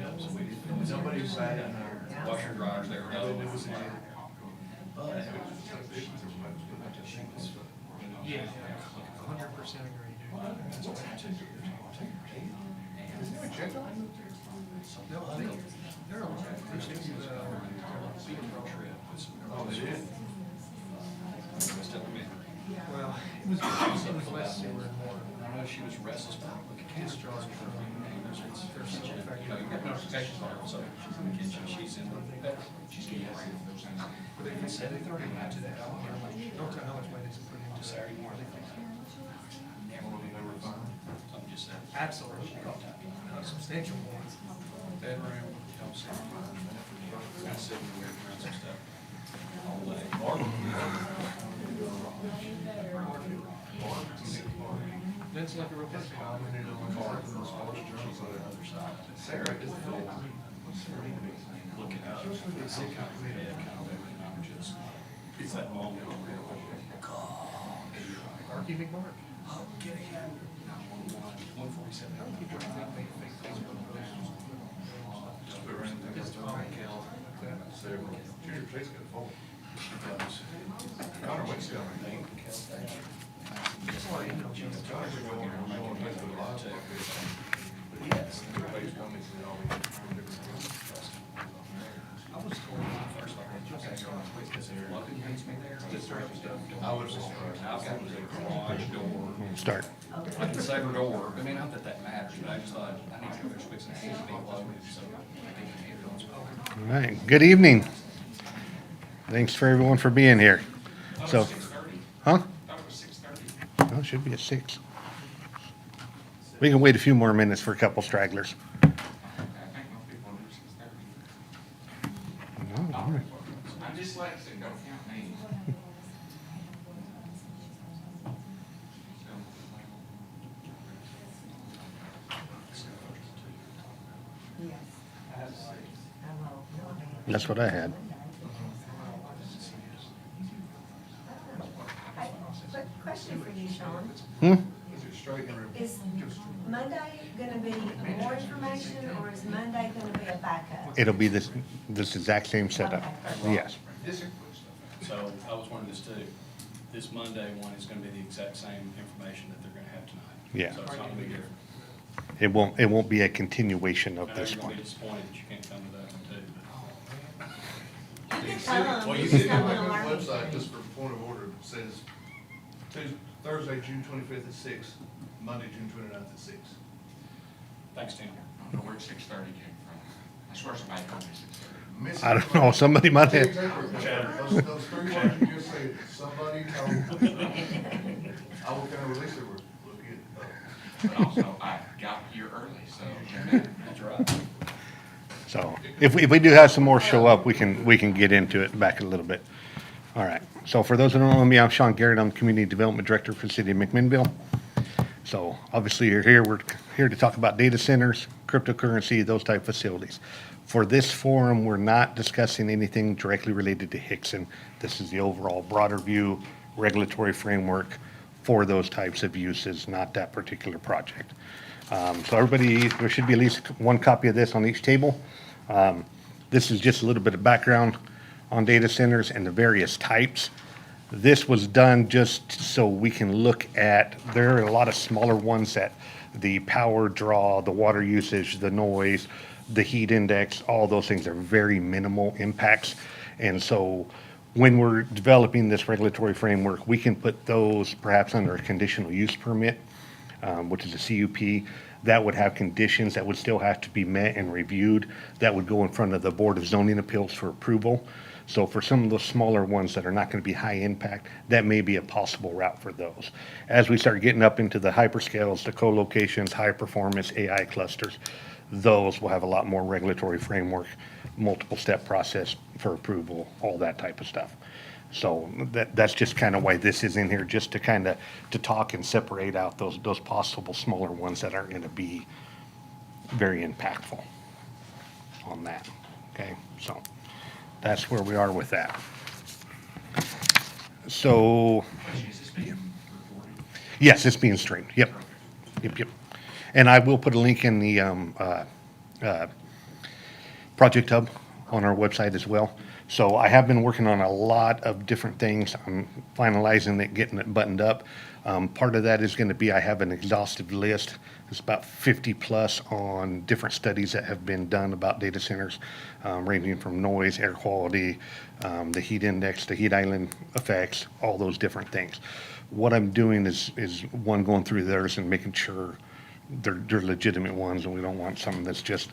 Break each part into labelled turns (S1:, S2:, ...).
S1: up, so we didn't.
S2: Nobody sat in
S1: Washer and dryers, they were no.
S2: But it was like-
S3: Yeah, 100% agree, dude. No, they're on track. They're taking the beat trip.
S2: Oh, they did?
S3: Well, it was less sewer and more.
S1: I know she was restless, but look at cancer.
S3: Discharge from neighbors, it's their cell
S1: You
S3: factor.
S1: know, you got notifications on her, so she's in the kitchen, she's in the bed, she's getting ready.
S3: But they said they already got to that. Don't tell how much money they put into
S1: Saturday morning. I'm just saying.
S3: Absolutely. Substantial more.
S1: Bedroom, don't sit. Kind of sitting there around some stuff. All day.
S3: That's like a real person.
S2: Sarah is full.
S1: Looking up, it's kind of red, kind of, and I'm just, it's that moment.
S3: Marky McMark.
S1: Oh, get him. 147.
S3: How many people do you think make fake Facebook posts? Just fine.
S2: Several. Junior Chase got full. Connor Wick's got everything.
S3: That's why I emailed you.
S2: Connor's going on Facebook Live. But yes, everybody's coming to all the
S3: I was told
S1: First, I heard you guys going to quit because they're lucky against me there.
S2: I was surprised.
S1: I've got a garage door.
S4: Start.
S1: I can say her door, I mean, not that that matters, but I just thought, I need to go there fixing things to be loaded, so I think the ambulance.
S4: All right, good evening. Thanks for everyone for being here. So,
S1: 6:30.
S4: huh?
S1: Thought it was 6:30.
S4: Well, it should be at 6. We can wait a few more minutes for a couple stragglers.
S1: I think most people will do 6:30.
S4: No, all right.
S1: I'm dyslexic, don't count me.
S4: That's what I had.
S5: Quick question for you, Sean.
S4: Hmm?
S2: Is it straight and
S5: Is Monday gonna be more information, or is Monday gonna be a backup?
S4: It'll be this exact same setup. Yes.
S1: So I was wondering this too. This Monday one is gonna be the exact same information that they're gonna have tonight.
S4: Yeah.
S1: So it's not gonna be different.
S4: It won't be a continuation
S1: I
S4: of
S1: know
S4: this
S1: you're gonna
S4: one.
S1: be disappointed that you can't come to that one too.
S5: You can come,
S1: Well,
S5: you
S1: you
S5: just
S1: did
S5: come
S2: on
S5: on
S2: the
S5: our
S2: website,
S5: meeting.
S2: just for point of order, it says Thursday, June 25th at 6, Monday, June 29th at 6.
S1: Thanks, Tim.
S6: I don't know where 6:30 came from. I swear somebody told me 6:30.
S4: I don't know, somebody might have,
S2: Those three words you just said, somebody told me. I will kind of release it, we're looking at,
S6: But also, I got here early, so.
S1: That's right.
S4: so if we do have some more show up, we can get into it back a little bit. All right. So for those who don't know me, I'm Sean Garrett. I'm the Community Development Director for the City of McMinnville. So obviously you're here, we're here to talk about data centers, cryptocurrency, those type facilities. For this forum, we're not discussing anything directly related to Hickson. This is the overall broader view, regulatory framework for those types of uses, not that particular project. So everybody, there should be at least one copy of this on each table. This is just a little bit of background on data centers and the various types. This was done just so we can look at, there are a lot of smaller ones that the power draw, the water usage, the noise, the heat index, all those things are very minimal impacts. And so when we're developing this regulatory framework, we can put those perhaps under a conditional use permit, which is a CUP. That would have conditions that would still have to be met and reviewed. That would go in front of the Board of Zoning Appeals for approval. So for some of those smaller ones that are not going to be high impact, that may be a possible route for those. As we start getting up into the hyperscales, the co-locations, high performance AI clusters, those will have a lot more regulatory framework, multiple step process for approval, all that type of stuff. So that's just kind of why this is in here, just to kind of to talk and separate out those possible smaller ones that aren't going to be very impactful on that. Okay, so that's where we are with that. So,
S6: Is this being recorded?
S4: yes, it's being streamed. Yep. Yep. And I will put a link in the Project Hub on our website as well. So I have been working on a lot of different things. I'm finalizing it, getting it buttoned up. Part of that is going to be, I have an exhaustive list. It's about 50 plus on different studies that have been done about data centers, ranging from noise, air quality, the heat index, the heat island effects, all those different things. What I'm doing is one, going through theirs and making sure they're legitimate ones, and we don't want something that's just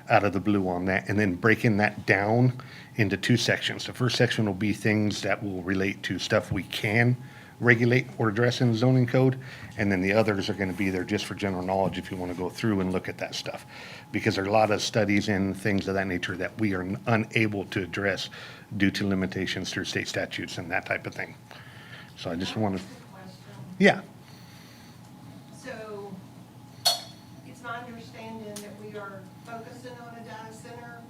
S4: out of the blue on that, and then breaking that down into two sections. The first section will be things that will relate to stuff we can regulate or address in the zoning code, and then the others are going to be there just for general knowledge if you want to go through and look at that stuff. Because there are a lot of studies and things of that nature that we are unable to address due to limitations through state statutes and that type of thing. So I just want to, yeah.
S7: So, it's my understanding that we are focusing on a data center.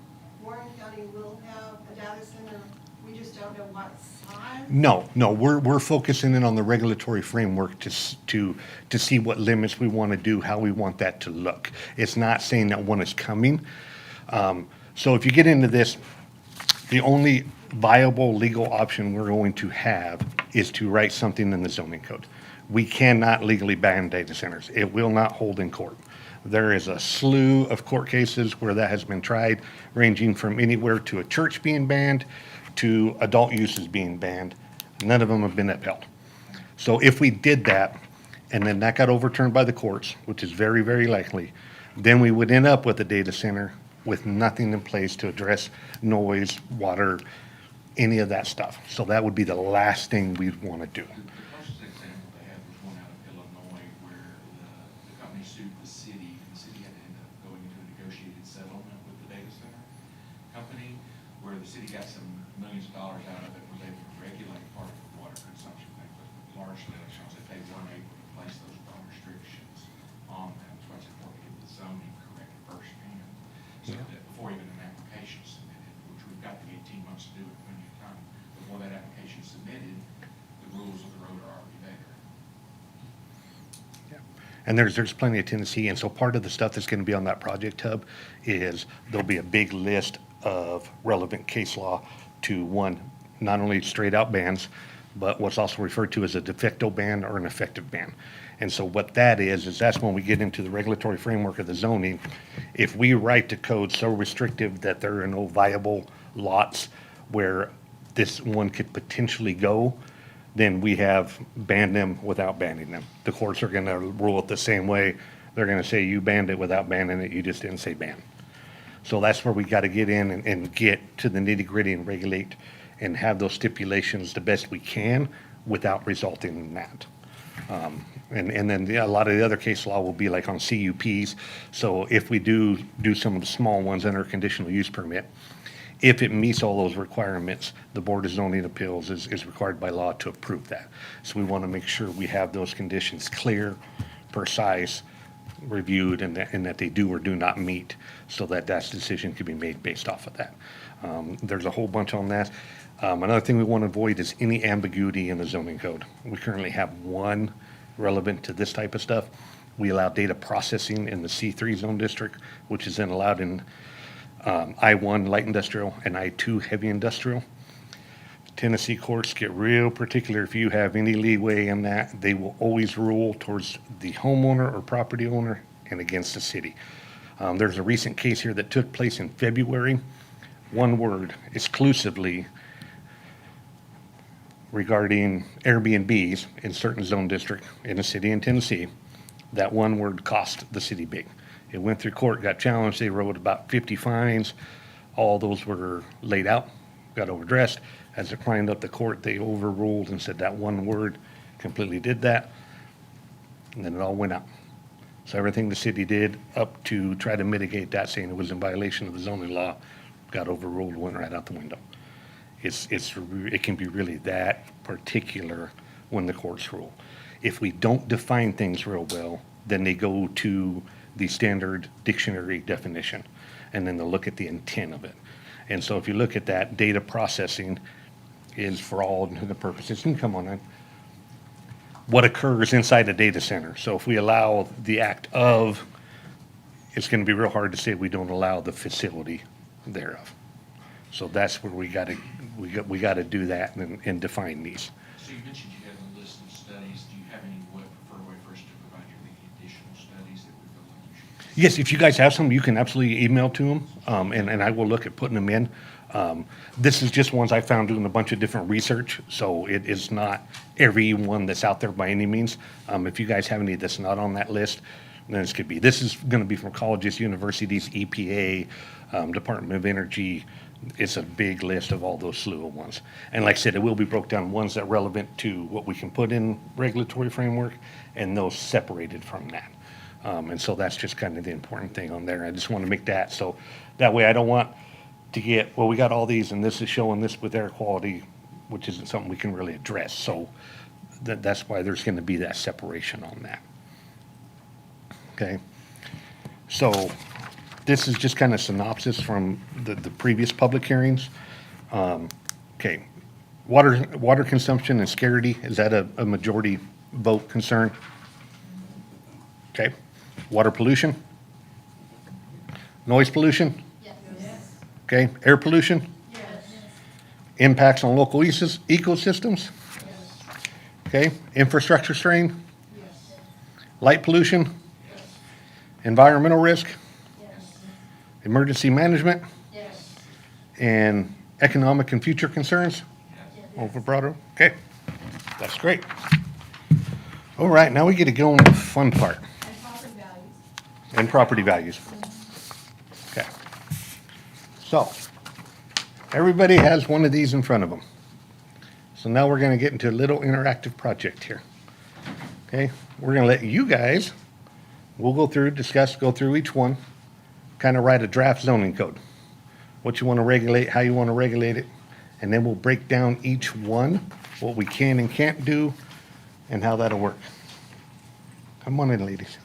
S7: Warren County will have a data center, we just don't know what size.
S4: No, we're focusing in on the regulatory framework to see what limits we want to do, how we want that to look. It's not saying that one is coming. So if you get into this, the only viable legal option we're going to have is to write something in the zoning code. We cannot legally ban data centers. It will not hold in court. There is a slew of court cases where that has been tried, ranging from anywhere to a church being banned to adult uses being banned. None of them have been upheld. So if we did that, and then that got overturned by the courts, which is very, very likely, then we would end up with a data center with nothing in place to address noise, water, any of that stuff. So that would be the last thing we'd want to do.
S6: The closest example they had was one out of Illinois where the company sued the city, and the city had to end up going into a negotiated settlement with the data center company, where the city got some millions of dollars out of it, was able to regulate part of the water consumption thing, but largely, like Sean said, they weren't able to place those restrictions on them. That's why it's important to get the zoning correct firsthand, so that before even an application is submitted, which we've got the 18 months to do it plenty of time, before that application is submitted, the rules of the road are already there.
S4: And there's plenty of Tennessee, and so part of the stuff that's going to be on that project hub is there'll be a big list of relevant case law to, one, not only straight out bans, but what's also referred to as a de facto ban or an effective ban. And so what that is that's when we get into the regulatory framework of the zoning. If we write the code so restrictive that there are no viable lots where this one could potentially go, then we have banned them without banning them. The courts are going to rule it the same way. They're going to say you banned it without banning it, you just didn't say ban. So that's where we got to get in and get to the nitty gritty and regulate and have those stipulations the best we can without resulting in that. And then a lot of the other case law will be like on CUPs. So if we do some of the small ones under a conditional use permit, if it meets all those requirements, the Board of Zoning Appeals is required by law to approve that. So we want to make sure we have those conditions clear, precise, reviewed, and that they do or do not meet, so that decision can be made based off of that. There's a whole bunch on that. Another thing we want to avoid is any ambiguity in the zoning code. We currently have one relevant to this type of stuff. We allow data processing in the C3 zone district, which is then allowed in I1 light industrial and I2 heavy industrial. Tennessee courts get real particular. If you have any leeway in that, they will always rule towards the homeowner or property owner and against the city. There's a recent case here that took place in February. One word, exclusively, regarding Airbnbs in certain zone district in a city in Tennessee. That one word cost the city big. It went through court, got challenged. They wrote about 50 fines. All those were laid out, got overdressed. As it climbed up the court, they overruled and said that one word completely did that. And then it all went out. So everything the city did up to try to mitigate that, saying it was in violation of the zoning law, got overruled, went right out the window. It can be really that particular when the courts rule. If we don't define things real well, then they go to the standard dictionary definition, and then they'll look at the intent of it. And so if you look at that, data processing is, for all the purposes, and come on in, what occurs inside a data center. So if we allow the act of, it's going to be real hard to say we don't allow the facility thereof. So that's where we gotta do that and define these.
S6: So you mentioned you have a list of studies. Do you have any preferred way for us to provide you with any additional studies that we feel like you should?
S4: Yes, if you guys have some, you can absolutely email to them, and I will look at putting them in. This is just ones I found doing a bunch of different research, so it is not every one that's out there by any means. If you guys have any that's not on that list, then this could be. This is gonna be from colleges, universities, EPA, Department of Energy. It's a big list of all those slew of ones. And like I said, it will be broke down, ones that are relevant to what we can put in regulatory framework, and those separated from that. And so that's just kind of the important thing on there. I just want to make that, so that way I don't want to get, well, we got all these and this is showing this with air quality, which isn't something we can really address. So that's why there's going to be that separation on that. Okay. So this is just kind of synopsis from the previous public hearings. Okay. Water consumption and scarcity, is that a majority vote concern? Okay. Water pollution? Noise pollution?
S3: Yes.
S4: Okay. Air pollution?
S3: Yes.
S4: Impacts on local ecosystems? Okay. Infrastructure strain?
S3: Yes.
S4: Light pollution? Environmental risk? Emergency management?
S3: Yes.
S4: And economic and future concerns? Over broader? Okay. That's great. All right, now we get to go on the fun part.
S3: And property values.
S4: And property values. Okay. So, everybody has one of these in front of them. So now we're gonna get into a little interactive project here. Okay, we're gonna let you guys, we'll go through, discuss, go through each one, kind of write a draft zoning code. What you wanna regulate, how you wanna regulate it, and then we'll break down each one, what we can and can't do, and how that'll work. Come on in, ladies.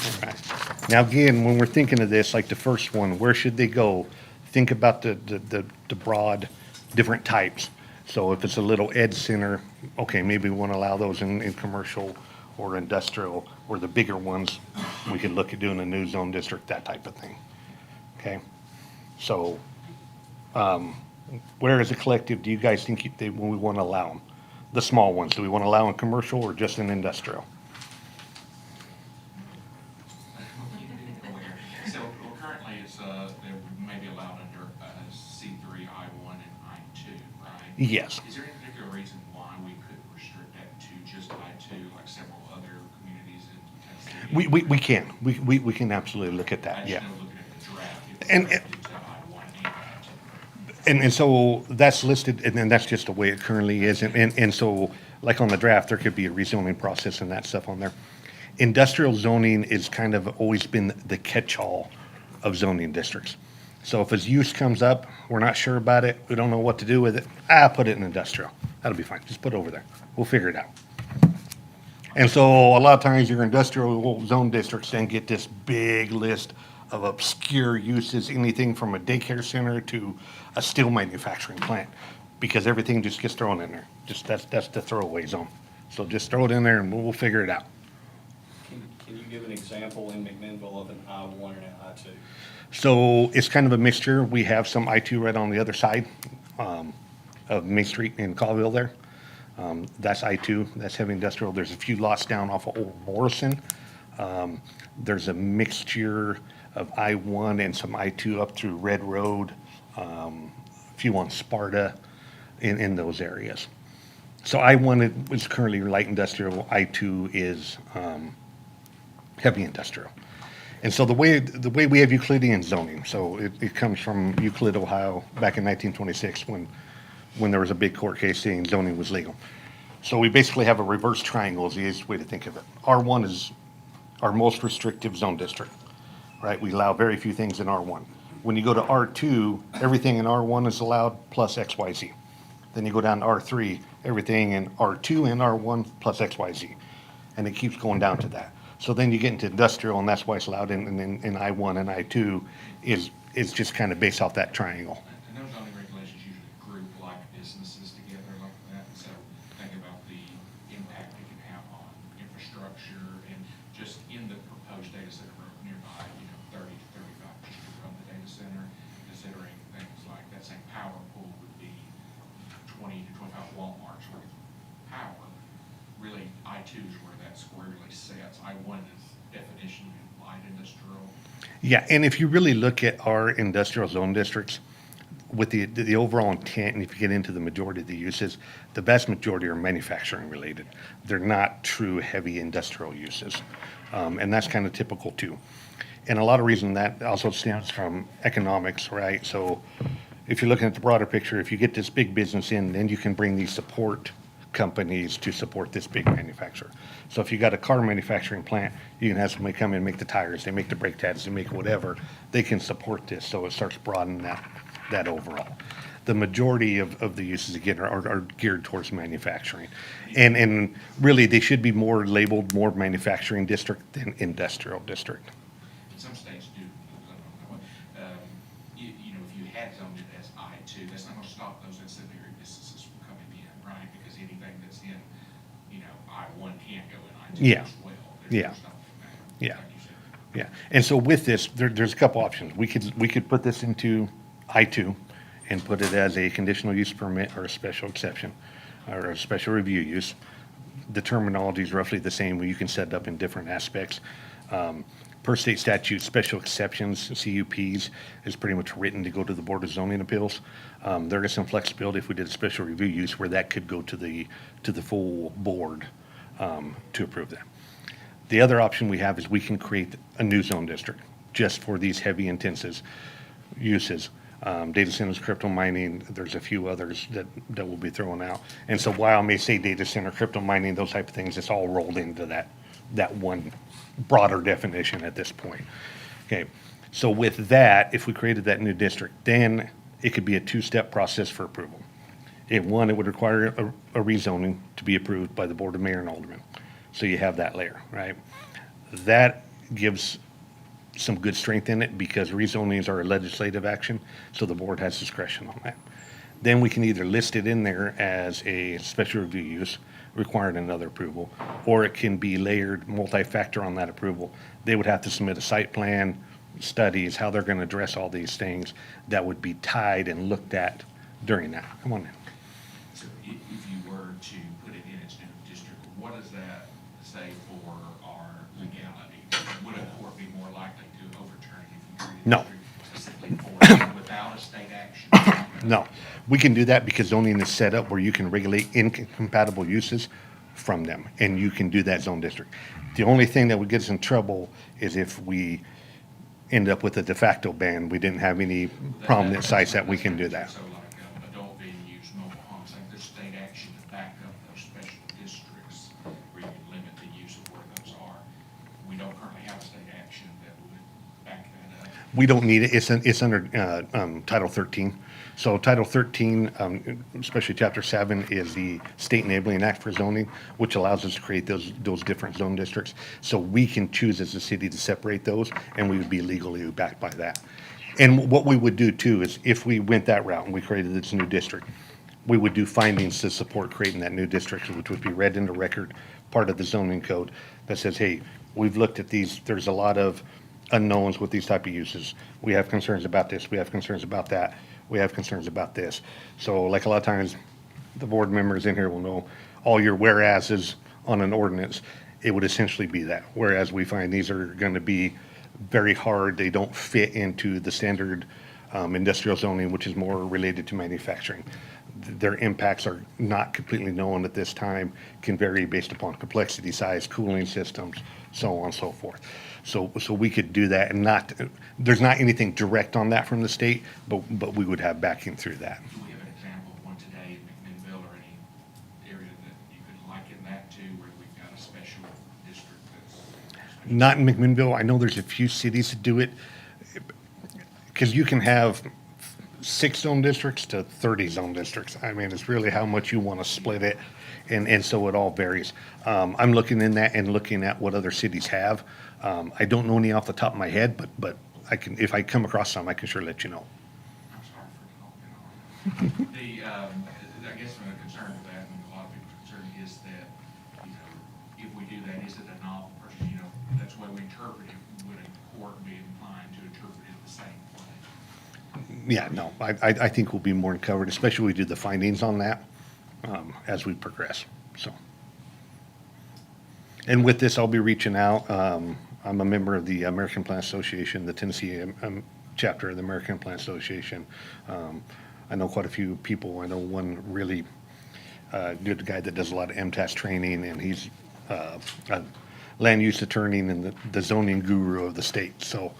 S4: All right. Now, again, when we're thinking of this, like the first one, where should they go? Think about the broad, different types. So if it's a little ed center, okay, maybe we want to allow those in commercial or industrial, or the bigger ones, we could look at doing a new zone district, that type of thing. Okay? So, where as a collective, do you guys think we want to allow them? The small ones, do we want to allow in commercial or just in industrial?
S6: So, well, currently it's, they may be allowed under C3, I1, and I2, right?
S4: Yes.
S6: Is there any particular reason why we could restrict that to just I2, like several other communities in Tennessee?
S4: We can. We can absolutely look at that,
S6: I
S4: yeah.
S6: just know looking at the draft, it's
S4: And-
S6: directed to I1 and I2.
S4: And so that's listed, and then that's just the way it currently is. And so, like on the draft, there could be a rezoning process and that stuff on there. Industrial zoning is kind of always been the catch-all of zoning districts. So if a use comes up, we're not sure about it, we don't know what to do with it, put it in industrial. That'll be fine, just put it over there. We'll figure it out. And so a lot of times your industrial zone districts then get this big list of obscure uses, anything from a daycare center to a steel manufacturing plant, because everything just gets thrown in there. Just that's the throwaway zone. So just throw it in there and we'll figure it out.
S8: Can you give an example in McMinnville of an I-1 and an I-2?
S4: So it's kind of a mixture. We have some I-2 right on the other side of Main Street in Colville there. That's I-2, that's heavy industrial. There's a few lots down off of Old Morrison. There's a mixture of I-1 and some I-2 up through Red Road, a few on Sparta in those areas. So I-1 is currently light industrial, I-2 is heavy industrial. And so the way we have Euclidean zoning, so it comes from Euclid, Ohio, back in 1926 when there was a big court case saying zoning was legal. So we basically have a reverse triangle is the easiest way to think of it. R1 is our most restrictive zone district, right? We allow very few things in R1. When you go to R2, everything in R1 is allowed plus XYZ. Then you go down to R3, everything in R2 and R1 plus XYZ. And it keeps going down to that. So then you get into industrial, and that's why it's allowed in I1 and I2 is just kind of based off that triangle.
S6: And those zoning regulations usually group like businesses together like that, so think about the impact it can have on infrastructure and proposed data center nearby, 30 to 35 people from the data center, considering things like that same power pool would be 20 to 25 Walmarts worth of power. Really, I-2 is where that squarely sets. I-1 is definition of light industrial.
S4: Yeah, and if you really look at our industrial zone districts, with the overall intent, and if you get into the majority of the uses, the vast majority are manufacturing related. They're not true heavy industrial uses. And that's kind of typical too. And a lot of reason that also stems from economics, right? So if you're looking at the broader picture, if you get this big business in, then you can bring these support companies to support this big manufacturer. So if you got a car manufacturing plant, you can have somebody come in and make the tires, they make the brake pads, they make whatever. They can support this, so it starts broadening that overall. The majority of the uses, again, are geared towards manufacturing. And really, they should be more labeled more manufacturing district than industrial district.
S6: Some states do. If you had zoned it as I-2, that's not going to stop those ancillary businesses from coming in, right? Because anything that's in, I-1 can't go in I-2
S4: Yeah.
S6: as well.
S4: Yeah.
S6: There's nothing that,
S4: Yeah.
S6: like you said.
S4: Yeah, and so with this, there's a couple options. We could put this into I-2 and put it as a conditional use permit or a special exception or a special review use. The terminology is roughly the same, you can set it up in different aspects. Per state statute, special exceptions, CUPs, is pretty much written to go to the Board of Zoning Appeals. There is some flexibility if we did a special review use where that could go to the full board to approve that. The other option we have is we can create a new zone district just for these heavy intensive uses. Data centers, crypto mining, there's a few others that will be thrown out. And so while I may say data center, crypto mining, those type of things, it's all rolled into that one broader definition at this point. Okay, so with that, if we created that new district, then it could be a two-step process for approval. It would require a rezoning to be approved by the Board of Mayor and Aldermen. So you have that layer, right? That gives some good strength in it because rezonings are a legislative action, so the board has discretion on that. Then we can either list it in there as a special review use, requiring another approval, or it can be layered multi-factor on that approval. They would have to submit a site plan, studies, how they're gonna address all these things that would be tied and looked at during that. Come on in.
S6: So if you were to put it in its new district, what does that say for our legality? Would a court be more likely to overturn it if you created a
S4: No.
S6: district specifically for it without a state action?
S4: No, we can do that because zoning is set up where you can regulate incompatible uses from them, and you can do that zone district. The only thing that would get us in trouble is if we end up with a de facto ban. We didn't have any prominent sites that we can do that.
S6: So like adult venues, mobile homes, like there's state action to back up those special districts where you can limit the use of where those are. We don't currently have a state action that would back that up.
S4: We don't need it. It's under Title 13. So Title 13, especially Chapter 7, is the State Enabling Act for zoning, which allows us to create those different zone districts. So we can choose as a city to separate those, and we would be legally backed by that. And what we would do too is if we went that route and we created this new district, we would do findings to support creating that new district, which would be read into record, part of the zoning code that says, hey, we've looked at these, there's a lot of unknowns with these type of uses. We have concerns about this, we have concerns about that, we have concerns about this. So like a lot of times, the board members in here will know all your whereases on an ordinance, it would essentially be that. Whereas we find these are going to be very hard, they don't fit into the standard industrial zoning, which is more related to manufacturing. Their impacts are not completely known at this time, can vary based upon complexity, size, cooling systems, so on and so forth. So we could do that and there's not anything direct on that from the state, but we would have backing through that.
S6: Do we have an example of one today in McMinnville or any area that you could liken that to where we've got a special district that's?
S4: Not in McMinnville. I know there's a few cities that do it, because you can have 6 zone districts to 30 zone districts. I mean, it's really how much you want to split it, and so it all varies. I'm looking in that and looking at what other cities have. I don't know any off the top of my head, but I can, if I come across some, I can sure let you know.
S6: I'm sorry for talking on. I guess my concern with that, and a lot of people's concern is that, if we do that, is it a novel person, that's what interpretive, would a court be inclined to interpret it the same way?
S4: Yeah, no, I think we'll be more than covered, especially we do the findings on that as we progress, so. And with this, I'll be reaching out. I'm a member of the American Plant Association, the Tennessee chapter of the American Plant Association. I know quite a few people. I know one really good guy that does a lot of MTAS training, and he's a land use attorney and the zoning guru of the state. So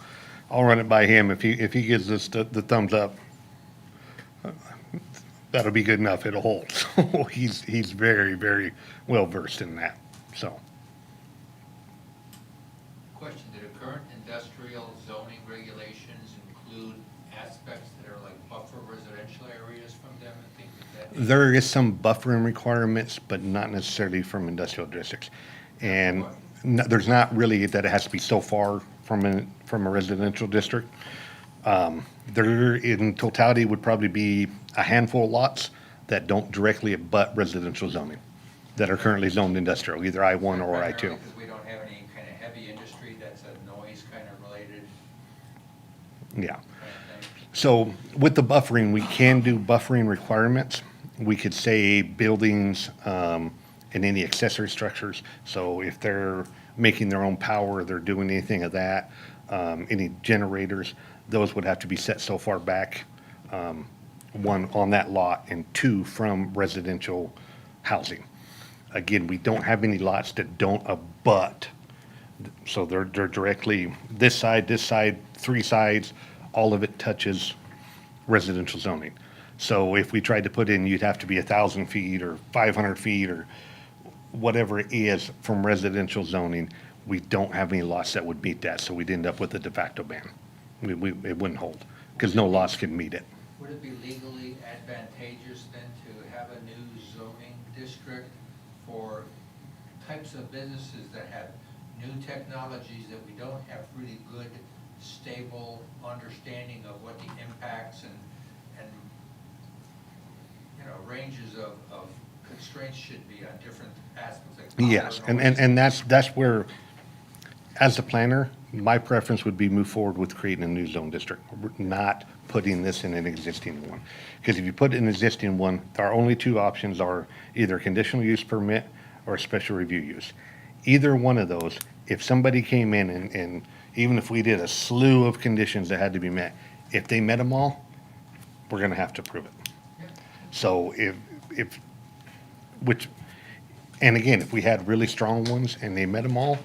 S4: I'll run it by him. If he gives us the thumbs up, that'll be good enough. It'll hold. So he's very, very well versed in that. So.
S9: Question, do the current industrial zoning regulations include aspects that are like buffer residential areas from them and things like that?
S4: There is some buffering requirements, but not necessarily from industrial districts. And there's not really that it has to be so far from a residential district. There, in totality, would probably be a handful of lots that don't directly abut residential zoning, that are currently zoned industrial, either I-1 or I-2.
S9: Because we don't have any kind of heavy industry that's a noise kind of related
S4: Yeah.
S9: kind of thing.
S4: So with the buffering, we can do buffering requirements. We could say buildings and any accessory structures. So if they're making their own power, they're doing anything of that, any generators, those would have to be set so far back, one, on that lot, and two, from residential housing. Again, we don't have any lots that don't abut. So they're directly, this side, three sides, all of it touches residential zoning. So if we tried to put in, you'd have to be 1,000 feet or 500 feet or whatever it is from residential zoning. We don't have any lots that would meet that, so we'd end up with a de facto ban. It wouldn't hold, because no lots can meet it.
S9: Would it be legally advantageous then to have a new zoning district for types of businesses that have new technologies that we don't have really good, stable understanding of what the impacts and ranges of constraints should be on different aspects like power,
S4: Yes,
S9: noise?
S4: and that's where, as the planner, my preference would be move forward with creating a new zone district, not putting this in an existing one. Because if you put an existing one, our only two options are either conditional use permit or special review use. Either one of those, if somebody came in and even if we did a slew of conditions that had to be met, if they met them all, we're gonna have to prove it. So and again, if we had really strong ones and they met them all,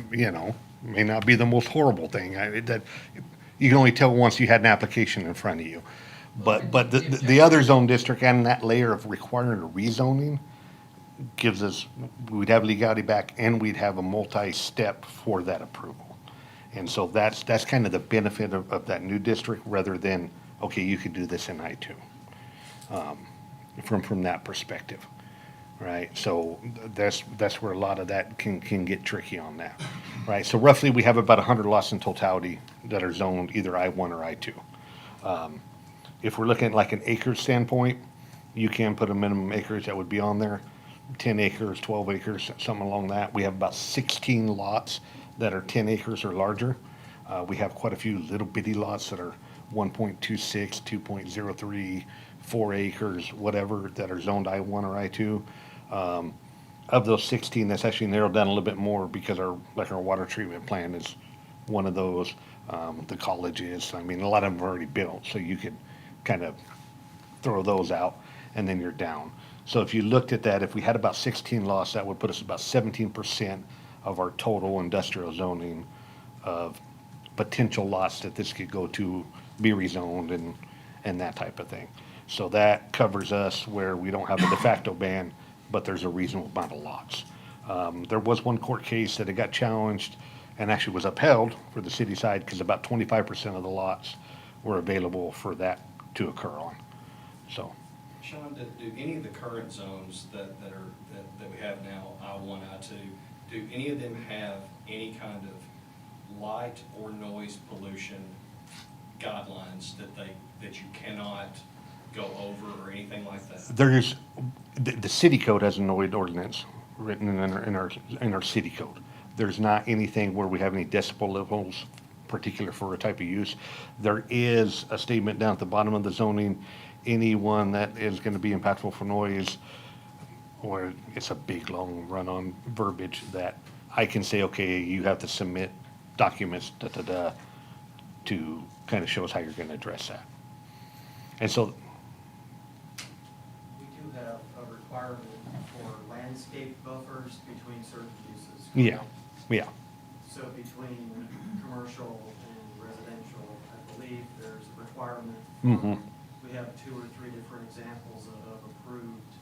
S4: may not be the most horrible thing. That you can only tell once you had an application in front of you. But the other zone district and that layer of requiring a rezoning gives us, we'd have legality back and we'd have a multi-step for that approval. And so that's kind of the benefit of that new district rather than, okay, you could do this in I-2. From that perspective, right? So that's where a lot of that can get tricky on that, right? So roughly we have about 100 lots in totality that are zoned either I-1 or I-2. If we're looking at like an acre standpoint, you can put a minimum acreage that would be on there, 10 acres, 12 acres, something along that. We have about 16 lots that are 10 acres or larger. We have quite a few little bitty lots that are 1.26, 2.03, 4 acres, whatever, that are zoned I-1 or I-2. Of those 16, that's actually narrowed down a little bit more because our water treatment plant is one of those. The college is, I mean, a lot of them are already built, so you could kind of throw those out and then you're down. So if you looked at that, if we had about 16 lots, that would put us about 17% of our total industrial zoning of potential lots that this could go to, be rezoned and that type of thing. So that covers us where we don't have a de facto ban, but there's a reasonable amount of lots. There was one court case that it got challenged and actually was upheld for the city side because about 25% of the lots were available for that to occur on. So,
S8: Sean, do any of the current zones that we have now, I-1, I-2, do any of them have any kind of light or noise pollution guidelines that you cannot go over or anything like that?
S4: there's, the city code has a noise ordinance written in our city code. There's not anything where we have any decibel levels particular for a type of use. There is a statement down at the bottom of the zoning, anyone that is gonna be impactful for noise, or it's a big, long run-on verbiage that I can say, okay, you have to submit documents, da-da-da, to kind of show us how you're gonna address that. And so,
S10: We do have a requirement for landscape buffers between certain uses.
S4: yeah, yeah,
S10: So between commercial and residential, I believe there's a requirement.
S4: Mhm.
S10: We have 2 or 3 different examples of approved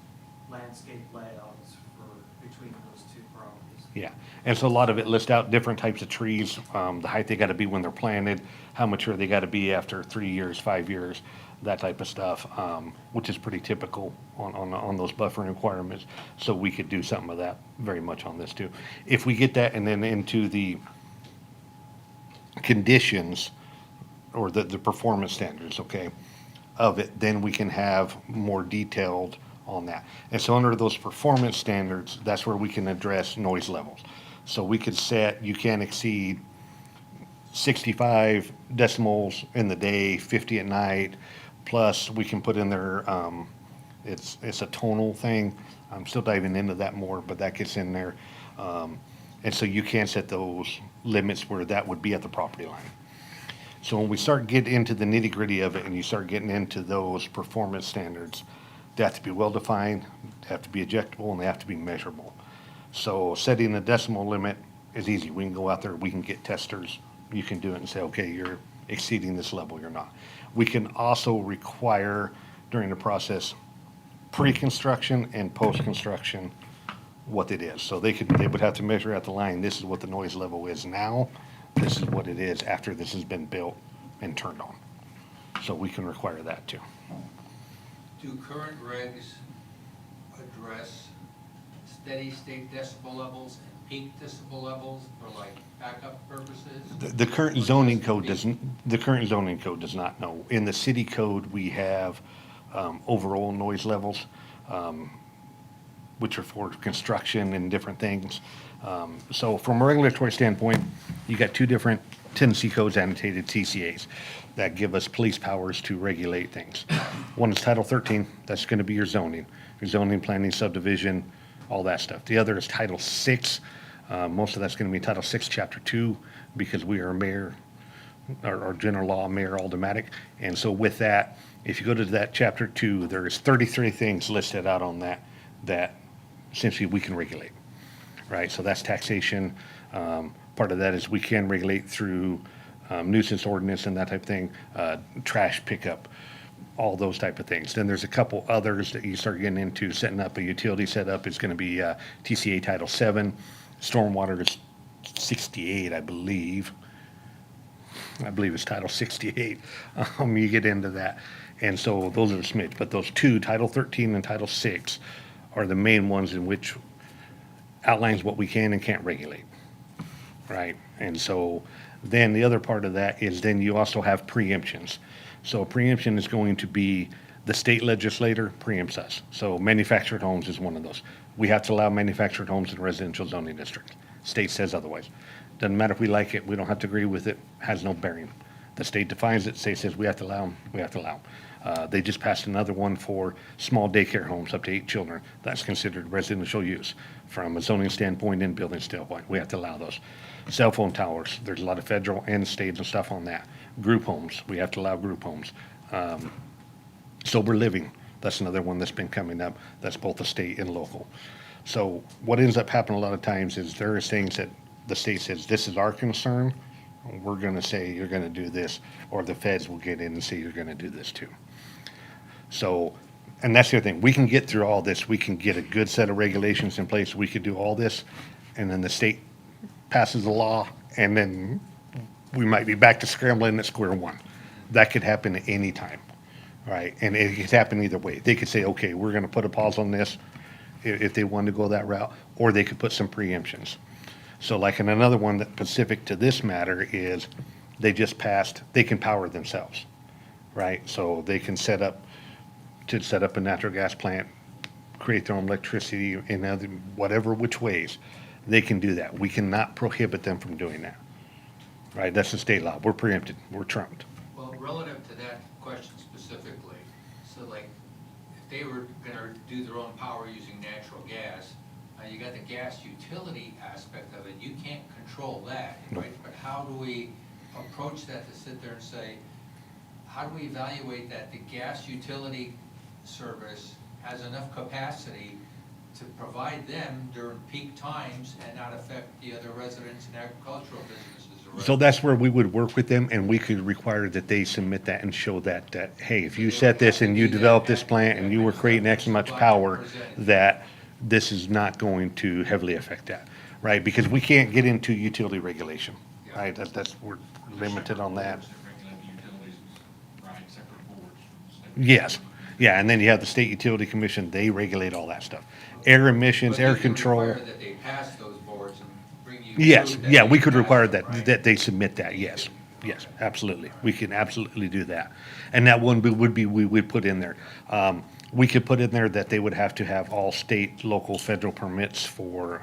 S10: landscape layouts for, between those 2 properties.
S4: yeah. And so a lot of it lists out different types of trees, the height they gotta be when they're planted, how mature they gotta be after 3 years, 5 years, that type of stuff, which is pretty typical on those buffering requirements. So we could do something of that very much on this too. If we get that and then into the conditions or the performance standards, okay, of it, then we can have more detailed on that. And so under those performance standards, that's where we can address noise levels. So we could set, you can't exceed 65 decibels in the day, 50 at night, plus we can put in there, it's a tonal thing. I'm still diving into that more, but that gets in there. And so you can set those limits where that would be at the property line. So when we start getting into the nitty gritty of it and you start getting into those performance standards, they have to be well defined, they have to be ejectable, and they have to be measurable. So setting a decimal limit is easy. We can go out there, we can get testers, you can do it and say, okay, you're exceeding this level, you're not. We can also require during the process, pre-construction and post-construction, what it is. So they would have to measure at the line, this is what the noise level is now, this is what it is after this has been built and turned on. So we can require that too.
S9: Do current regs address steady state decibel levels and peak decibel levels for like backup purposes?
S4: The current zoning code doesn't, the current zoning code does not know. In the city code, we have overall noise levels, which are for construction and different things. So from a regulatory standpoint, you got 2 different Tennessee codes annotated TCAs that give us police powers to regulate things. One is Title 13, that's gonna be your zoning, planning, subdivision, all that stuff. The other is Title 6, most of that's gonna be Title 6, Chapter 2, because we are a mayor, our general law, mayor automatic. And so with that, if you go to that Chapter 2, there's 33 things listed out on that essentially we can regulate, right? So that's taxation. Part of that is we can regulate through nuisance ordinance and that type of thing, trash pickup, all those type of things. Then there's a couple others that you start getting into. Setting up a utility setup is going to be TCA Title 7. Stormwater is 68, I believe. I believe it's Title 68. You get into that. And so those are the smidge. But those 2, Title 13 and Title 6, are the main ones in which outlines what we can and can't regulate, right? And so then the other part of that is then you also have preemptions. So preemption is going to be the state legislator preempts us. So manufactured homes is one of those. We have to allow manufactured homes in residential zoning districts. State says otherwise. Doesn't matter if we like it, we don't have to agree with it, has no bearing. The state defines it, state says we have to allow them, we have to allow them. They just passed another one for small daycare homes up to 8 children. That's considered residential use from a zoning standpoint and building standpoint. We have to allow those. Cell phone towers, there's a lot of federal and state and stuff on that. Group homes, we have to allow group homes. Sober living, that's another one that's been coming up. That's both the state and local. So what ends up happening a lot of times is there is things that the state says, this is our concern. We're gonna say you're gonna do this, or the feds will get in and say you're gonna do this too. So, and that's the other thing, we can get through all this, we can get a good set of regulations in place, we could do all this, and then the state passes a law, and then we might be back to scrambling at square one. That could happen at any time, right? And it could happen either way. They could say, okay, we're gonna put a pause on this, if they wanted to go that route, or they could put some preemptions. So like in another one that specific to this matter is, they just passed, they can power themselves, right? So they can set up a natural gas plant, create their own electricity in other, whatever which ways. they can do that. We cannot prohibit them from doing that. Right, that's the state law. We're preempted, we're trumped.
S9: Well, relative to that question specifically, so like, if they were gonna do their own power using natural gas, you got the gas utility aspect of it, you can't control that,
S4: No.
S9: right? But how do we approach that to sit there and say, how do we evaluate that the gas utility service has enough capacity to provide them during peak times and not affect the other residents and agricultural businesses around?
S4: So that's where we would work with them, and we could require that they submit that and show that, hey, if you set this and you develop this plant and you were creating X much power, that this is not going to heavily affect that, right? Because we can't get into utility regulation, right? We're limited on that.
S6: Boards regulate the utilities, right, separate boards from the state.
S4: Yes, yeah, and then you have the State Utility Commission, they regulate all that stuff. Air emissions,
S9: But
S4: air
S9: you can
S4: control.
S9: require that they pass those boards and bring you.
S4: Yes,
S9: proof that
S4: yeah,
S9: they
S4: we could
S9: passed
S4: require
S9: them, right?
S4: that they submit that, yes, yes, absolutely. We can absolutely do that. And that one would be, we would put in there. We could put in there that they would have to have all state, local, federal permits for,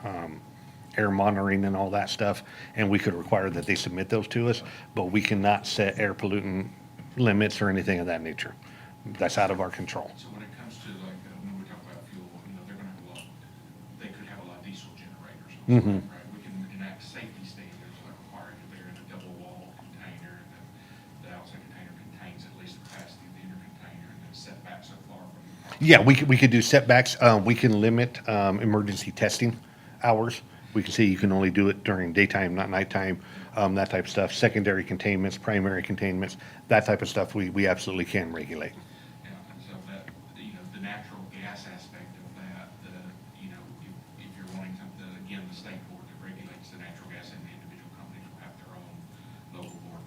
S4: air monitoring and all that stuff. And we could require that they submit those to us, but we cannot set air pollutant limits or anything of that nature. That's out of our control.
S6: So when it comes to like, when we talk about fuel, they're gonna have a lot, they could have a lot of diesel generators on
S4: Mhm.
S6: site, right? We can enact safety standards like requiring that they're in a double wall container, and that the outside container contains at least the capacity of the inner container, and then set back so far from the property.
S4: Yeah, we could do setbacks. We can limit emergency testing hours. We can say you can only do it during daytime, not nighttime, that type of stuff. Secondary containments, primary containments, that type of stuff, we absolutely can regulate.
S6: Yeah, and so that, the natural gas aspect of that, if you're wanting something, again, the state board that regulates the natural gas and the individual companies will have their own local board.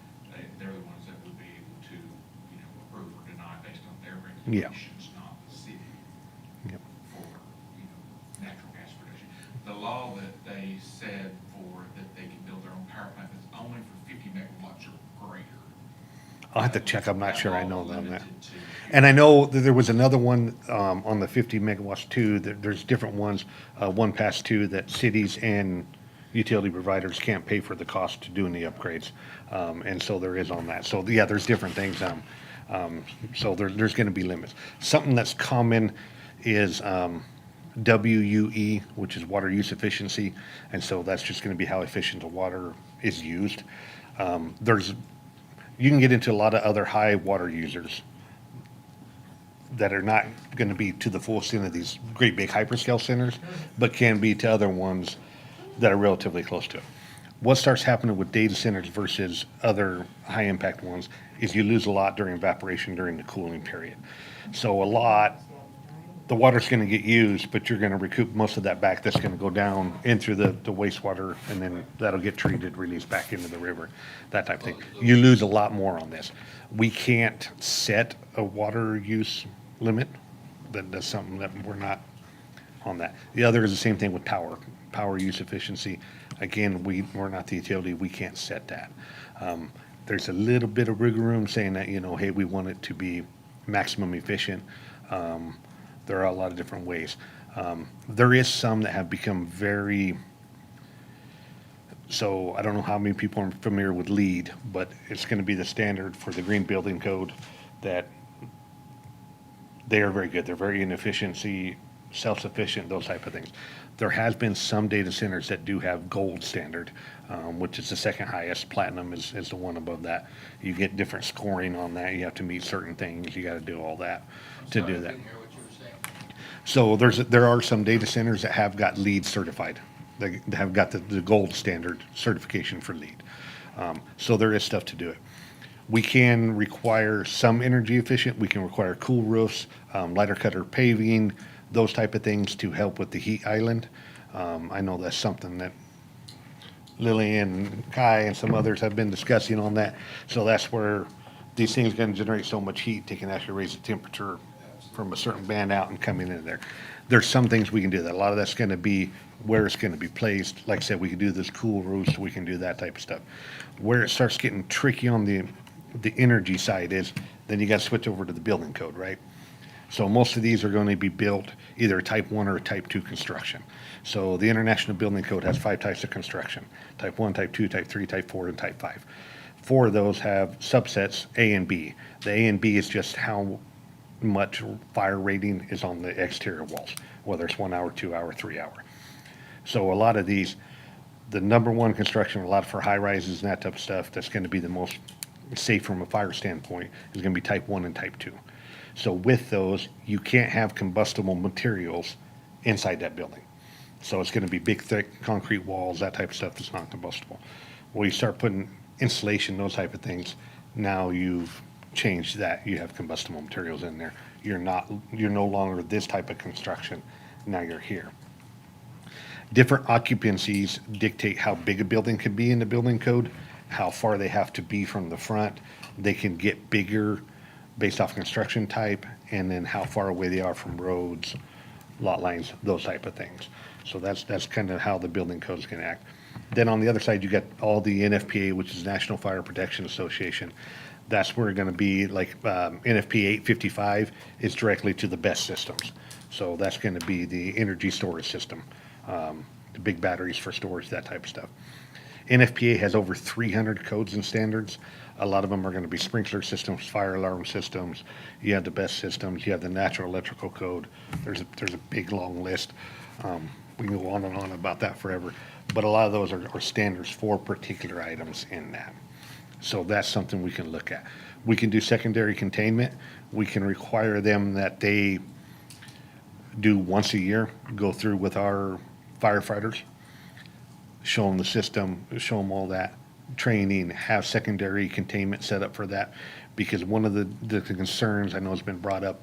S6: They're the ones that would be able to, approve or deny based on their regulations, not the city
S4: Yep.
S6: for, natural gas production. The law that they said that they can build their own power plant is only for 50 megawatts or greater.
S4: I'll have to check, I'm not sure I know
S6: That law
S4: on that.
S6: limited to-
S4: And I know that there was another one on the 50 megawatts too, there's different ones, one past two, that cities and utility providers can't pay for the cost to doing the upgrades. And so there is on that. So yeah, there's different things. So there's gonna be limits. Something that's common is WUE, which is water use efficiency. And so that's just gonna be how efficient the water is used. You can get into a lot of other high water users that are not gonna be to the full extent of these great big hyperscale centers, but can be to other ones that are relatively close to it. What starts happening with data centers versus other high-impact ones is you lose a lot during evaporation during the cooling period. So the water's gonna get used, but you're gonna recoup most of that back. That's gonna go down in through the wastewater, and then that'll get treated, released back into the river, that type of thing. You lose a lot more on this. We can't set a water use limit. That's something that we're not on that. The other is the same thing with power use efficiency. Again, we're not the utility, we can't set that. There's a little bit of wiggle room saying that, hey, we want it to be maximum efficient. There are a lot of different ways. There is some that have become so I don't know how many people are familiar with LEED, but it's gonna be the standard for the Green Building Code that they are very good. They're very inefficiency, self-sufficient, those type of things. There has been some data centers that do have gold standard, which is the second highest. Platinum is the one above that. You get different scoring on that. You have to meet certain things. You gotta do all that to
S9: Sorry,
S4: do
S9: I
S4: that.
S9: didn't hear what you were saying.
S4: So there are some data centers that have got LEED certified. They have got the gold standard certification for LEED. So there is stuff to do it. We can require some energy efficient. We can require cool roofs, lighter cutter paving, those type of things to help with the heat island. I know that's something that Lily and Kai and some others have been discussing on that. So that's where these things are gonna generate so much heat, they can actually raise the temperature from a certain band out and come in there. There's some things we can do that. A lot of that's gonna be where it's gonna be placed. Like I said, we can do this cool roofs, we can do that type of stuff. Where it starts getting tricky on the energy side is, then you gotta switch over to the building code, right? So most of these are going to be built either type 1 or type 2 construction. So the International Building Code has 5 types of construction: type 1, type 2, type 3, type 4, and type 5. 4 of those have subsets A and B. The A and B is just how much fire rating is on the exterior walls, whether it's 1 hour, 2 hour, 3 hour. So a lot of these, the number one construction, a lot for high rises and that type of stuff, that's going to be the most safe from a fire standpoint, is going to be type 1 and type 2. So with those, you can't have combustible materials inside that building. So it's going to be big, thick concrete walls, that type of stuff that's not combustible. Well, you start putting insulation, those type of things, now you've changed that. You have combustible materials in there. You're no longer this type of construction. Now you're here. Different occupancies dictate how big a building can be in the building code, how far they have to be from the front. They can get bigger based off construction type, and then how far away they are from roads, lot lines, those type of things. So that's kind of how the building code is going to act. Then on the other side, you got all the NFPA, which is National Fire Protection Association. That's where it's going to be like NFPA 855 is directly to the best systems. So that's going to be the energy storage system, the big batteries for storage, that type of stuff. NFPA has over 300 codes and standards. A lot of them are going to be sprinkler systems, fire alarm systems. You have the best systems. You have the natural electrical code. There's a big long list. We can go on and on about that forever. But a lot of those are standards for particular items in that. So that's something we can look at. We can do secondary containment. We can require them that they do once a year, go through with our firefighters, show them the system, show them all that training, have secondary containment set up for that. Because one of the concerns I know has been brought up,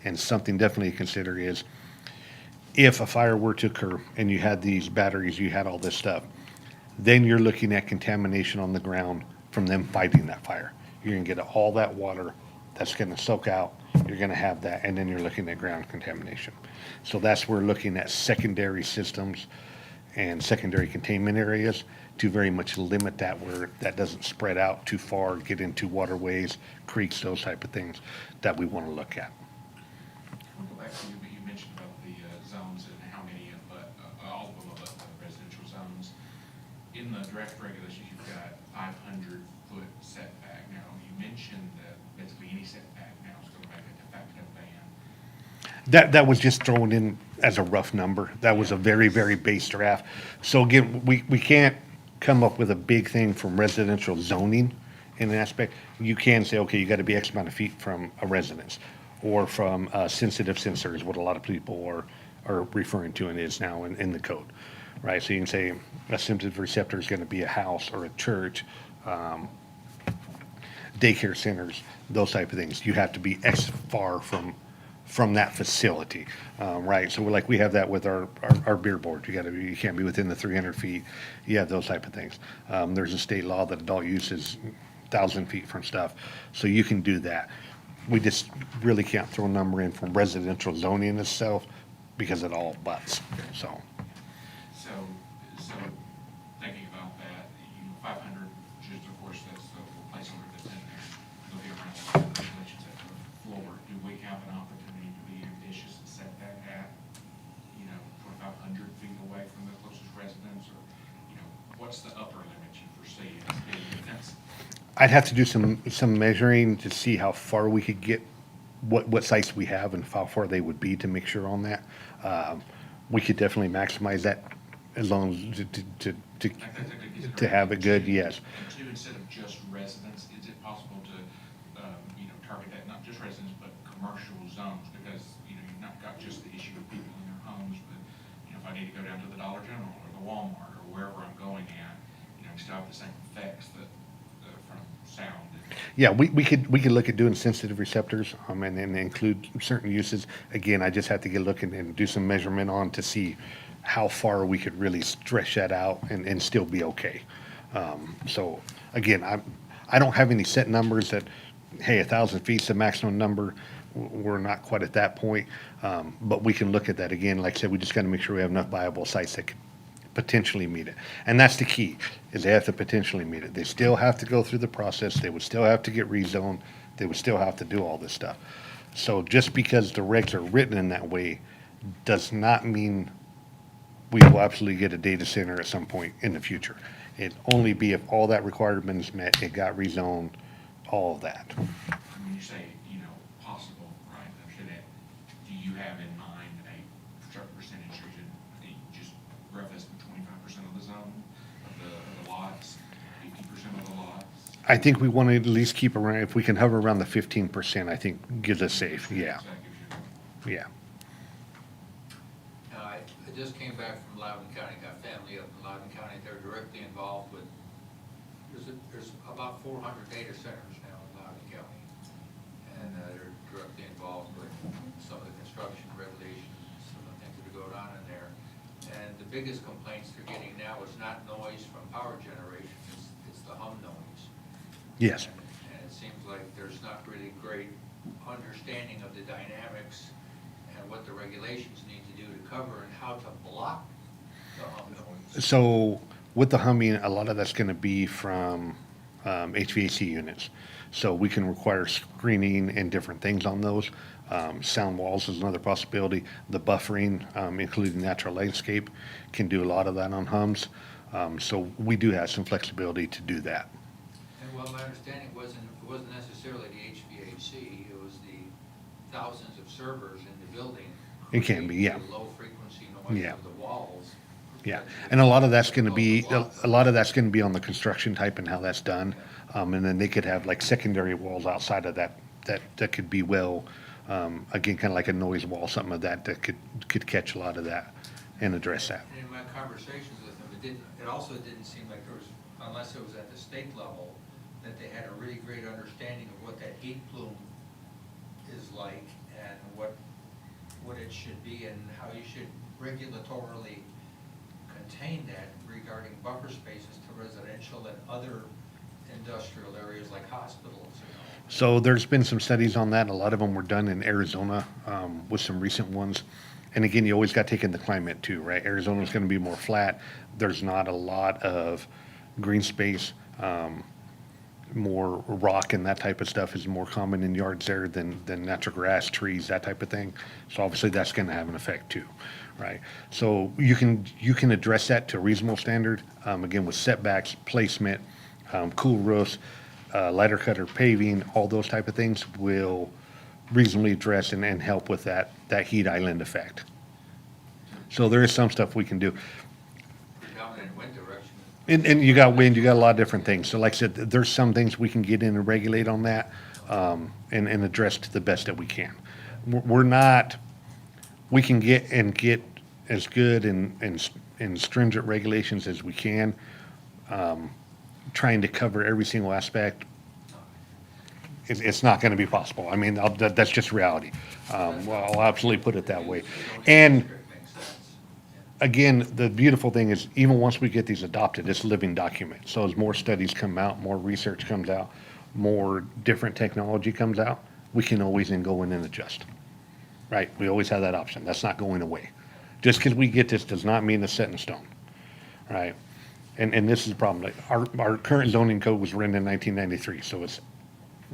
S4: and something definitely to consider, is if a fire were to occur and you had these batteries, you had all this stuff, then you're looking at contamination on the ground from them fighting that fire. You're going to get all that water that's going to soak out. You're going to have that, and then you're looking at ground contamination. So that's where we're looking at secondary systems and secondary containment areas to very much limit that, where that doesn't spread out too far, get into waterways, creeks, those type of things that we want to look at.
S6: We'll go back to you mentioned about the zones and how many, but all of them are the residential zones. In the draft regulations, you've got 500-foot setback. Now, you mentioned that basically any setback now is going to make a de facto ban.
S4: That was just thrown in as a rough number. That was a very, very base draft. So again, we can't come up with a big thing from residential zoning in an aspect. You can say, okay, you got to be X amount of feet from a residence, or from sensitive sensors, what a lot of people are referring to and is now in the code, right? So you can say a sensitive receptor is going to be a house or a church, daycare centers, those type of things. You have to be X far from that facility, right? So we have that with our beer board. You can't be within the 300 feet. You have those type of things. There's a state law that adult use is 1,000 feet from stuff, so you can do that. We just really can't throw a number in from residential zoning itself because it all butts. So
S6: So thinking about that, 500, just of course, that's the placeholder that's in there. Looking around the regulations at the floor, do we have an opportunity to be ambitious and set that at, 2,500 feet away from the closest residence, or, what's the upper limit you foresee?
S4: I'd have to do some measuring to see how far we could get, what sites we have and how far they would be to make sure on that. We could definitely maximize that as long as to have it good, yes.
S6: And two, instead of just residents, is it possible to, target that, not just residents, but commercial zones? Because, you've not got just the issue of people in their homes, but, if I need to go down to the Dollar General or the Walmart or wherever I'm going at, still have the same effects that, from sound.
S4: Yeah, we could look at doing sensitive receptors, and include certain uses. Again, I just have to get looking and do some measurement on to see how far we could really stretch that out and still be okay. So again, I don't have any set numbers that, hey, 1,000 feet is the maximum number. We're not quite at that point, but we can look at that again. Like I said, we just got to make sure we have enough viable sites that could potentially meet it. And that's the key, is they have to potentially meet it. They still have to go through the process. They would still have to get rezoned. They would still have to do all this stuff. So just because the regs are written in that way does not mean we will absolutely get a data center at some point in the future. It'd only be if all that requirement is met, it got rezoned, all of that.
S6: When you say, possible, right, understand that, do you have in mind a certain percentage, or just rough estimate, 25% of the zone, of the lots, 50% of the lots?
S4: I think we want to at least keep around, if we can hover around the 15%, I think gives us safe, yeah,
S6: So that gives you-
S4: yeah.
S9: I just came back from Loudoun County, got family up in Loudoun County, they're directly involved with, there's about 400 data centers now in Loudoun County. And they're directly involved with some of the construction regulations, some of the things that are going on in there. And the biggest complaints they're getting now is not noise from power generation, it's the hum noise.
S4: Yes.
S9: And it seems like there's not really great understanding of the dynamics and what the regulations need to do to cover and how to block the hum noise.
S4: So with the humming, a lot of that's going to be from HVAC units. So we can require screening and different things on those. Sound walls is another possibility. The buffering, including natural landscape, can do a lot of that on hums. So we do have some flexibility to do that.
S9: And well, my understanding it wasn't necessarily the HVAC, it was the thousands of servers in the building.
S4: It can be, yeah.
S9: creating the low frequency noise
S4: Yeah.
S9: of the walls.
S4: Yeah, and a lot of that's gonna be, a lot of that's gonna be on the construction type and how that's done. And then they could have like secondary walls outside of that could be well, again, kind of like a noise wall, something of that could catch a lot of that and address that.
S9: And in my conversations with them, it also didn't seem like there was, unless it was at the state level, that they had a really great understanding of what that heat plume is like and what it should be and how you should regulatorily contain that regarding buffer spaces to residential and other industrial areas like hospitals.
S4: So there's been some studies on that. A lot of them were done in Arizona, with some recent ones. And again, you always got to take in the climate too, right? Arizona's going to be more flat. There's not a lot of green space. More rock and that type of stuff is more common in yards there than natural grass, trees, that type of thing. So obviously that's going to have an effect too, right? So you can address that to a reasonable standard, again with setbacks, placement, cool roofs, lighter cutter paving, all those type of things will reasonably address and help with that heat island effect. So there is some stuff we can do.
S9: Predominant wind direction.
S4: And you got wind, you got a lot of different things. So like I said, there's some things we can get in and regulate on that, and address to the best that we can. We're not, we can get as good and stringent regulations as we can, trying to cover every single aspect. It's not gonna be possible. I mean, that's just reality. Well, I'll absolutely put it that way. And
S9: Makes sense.
S4: again, the beautiful thing is even once we get these adopted, it's a living document. So as more studies come out, more research comes out, more different technology comes out, we can always then go in and adjust. Right? We always have that option. That's not going away. Just because we get this does not mean it's set in stone. Right? And this is the problem. Like our current zoning code was written in 1993, so it's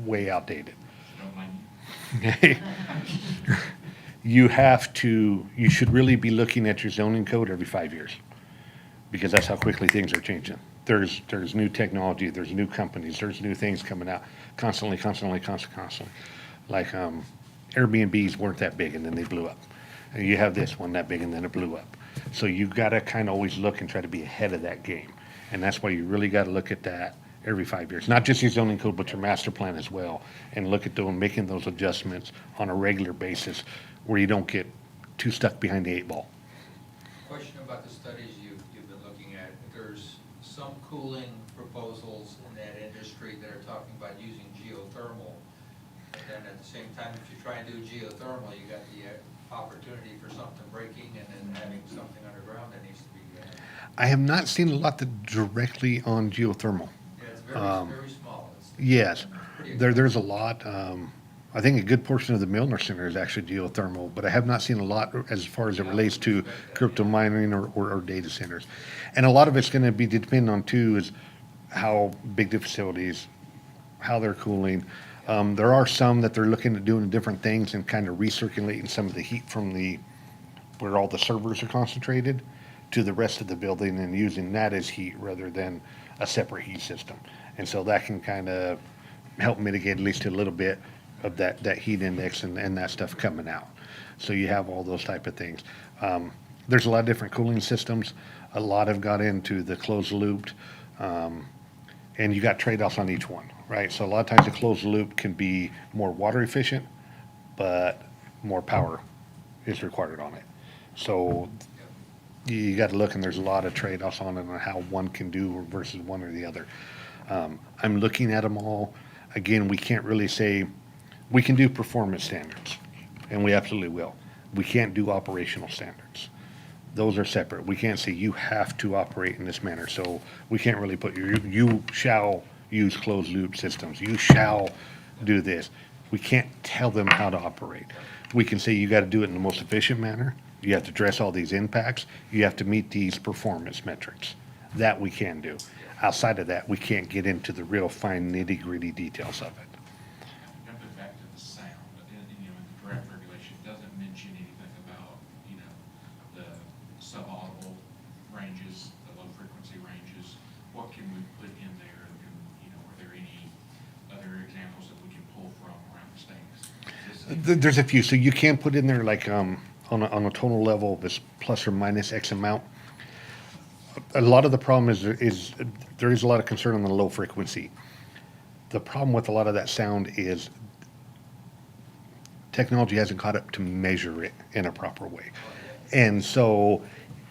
S4: way outdated.
S6: Don't mind
S4: You should really be looking at your zoning code every 5 years, because that's how quickly things are changing. There's new technology, there's new companies, there's new things coming out constantly. Like, Airbnbs weren't that big and then they blew up. And you have this one that big and then it blew up. So you gotta kind of always look and try to be ahead of that game. And that's why you really gotta look at that every 5 years, not just your zoning code, but your master plan as well. And look at doing, making those adjustments on a regular basis where you don't get too stuck behind the 8 ball.
S9: Question about the studies you've been looking at. There's some cooling proposals in that industry that are talking about using geothermal. But then at the same time, if you try and do geothermal, you got the opportunity for something breaking and then having something underground that needs to be.
S4: I have not seen a lot that directly on geothermal.
S9: Yeah, it's very small. It's
S4: Yes,
S9: pretty
S4: there's a lot. I think a good portion of the Milner Center is actually geothermal, but I have not seen a lot as far as it relates to crypto mining or data centers. And a lot of it's going to be dependent on too is how big the facilities, how they're cooling. There are some that they're looking at doing different things and kind of recirculating some of the heat from where all the servers are concentrated to the rest of the building and using that as heat rather than a separate heat system. And so that can kind of help mitigate at least a little bit of that heat index and that stuff coming out. So you have all those type of things. There's a lot of different cooling systems. A lot have got into the closed looped, and you got trade-offs on each one, right? So a lot of times the closed loop can be more water efficient, but more power is required on it. So you got to look, and there's a lot of trade-offs on it on how one can do versus one or the other. I'm looking at them all. Again, we can't really say, we can do performance standards, and we absolutely will. We can't do operational standards. Those are separate. We can't say you have to operate in this manner. So we can't really put you shall use closed loop systems. You shall do this. We can't tell them how to operate. We can say you got to do it in the most efficient manner. You have to address all these impacts. You have to meet these performance metrics. That we can do. Outside of that, we can't get into the real fine nitty-gritty details of it.
S6: Jumping back to the sound, in the draft regulation doesn't mention anything about, the subaudible ranges, the low frequency ranges. What can we put in there? And, are there any other examples that we can pull from around the state?
S4: There's a few. So you can put in there like on a tonal level, this plus or minus X amount. A lot of the problem is there is a lot of concern on the low frequency. The problem with a lot of that sound is technology hasn't caught up to measure it in a proper way. And so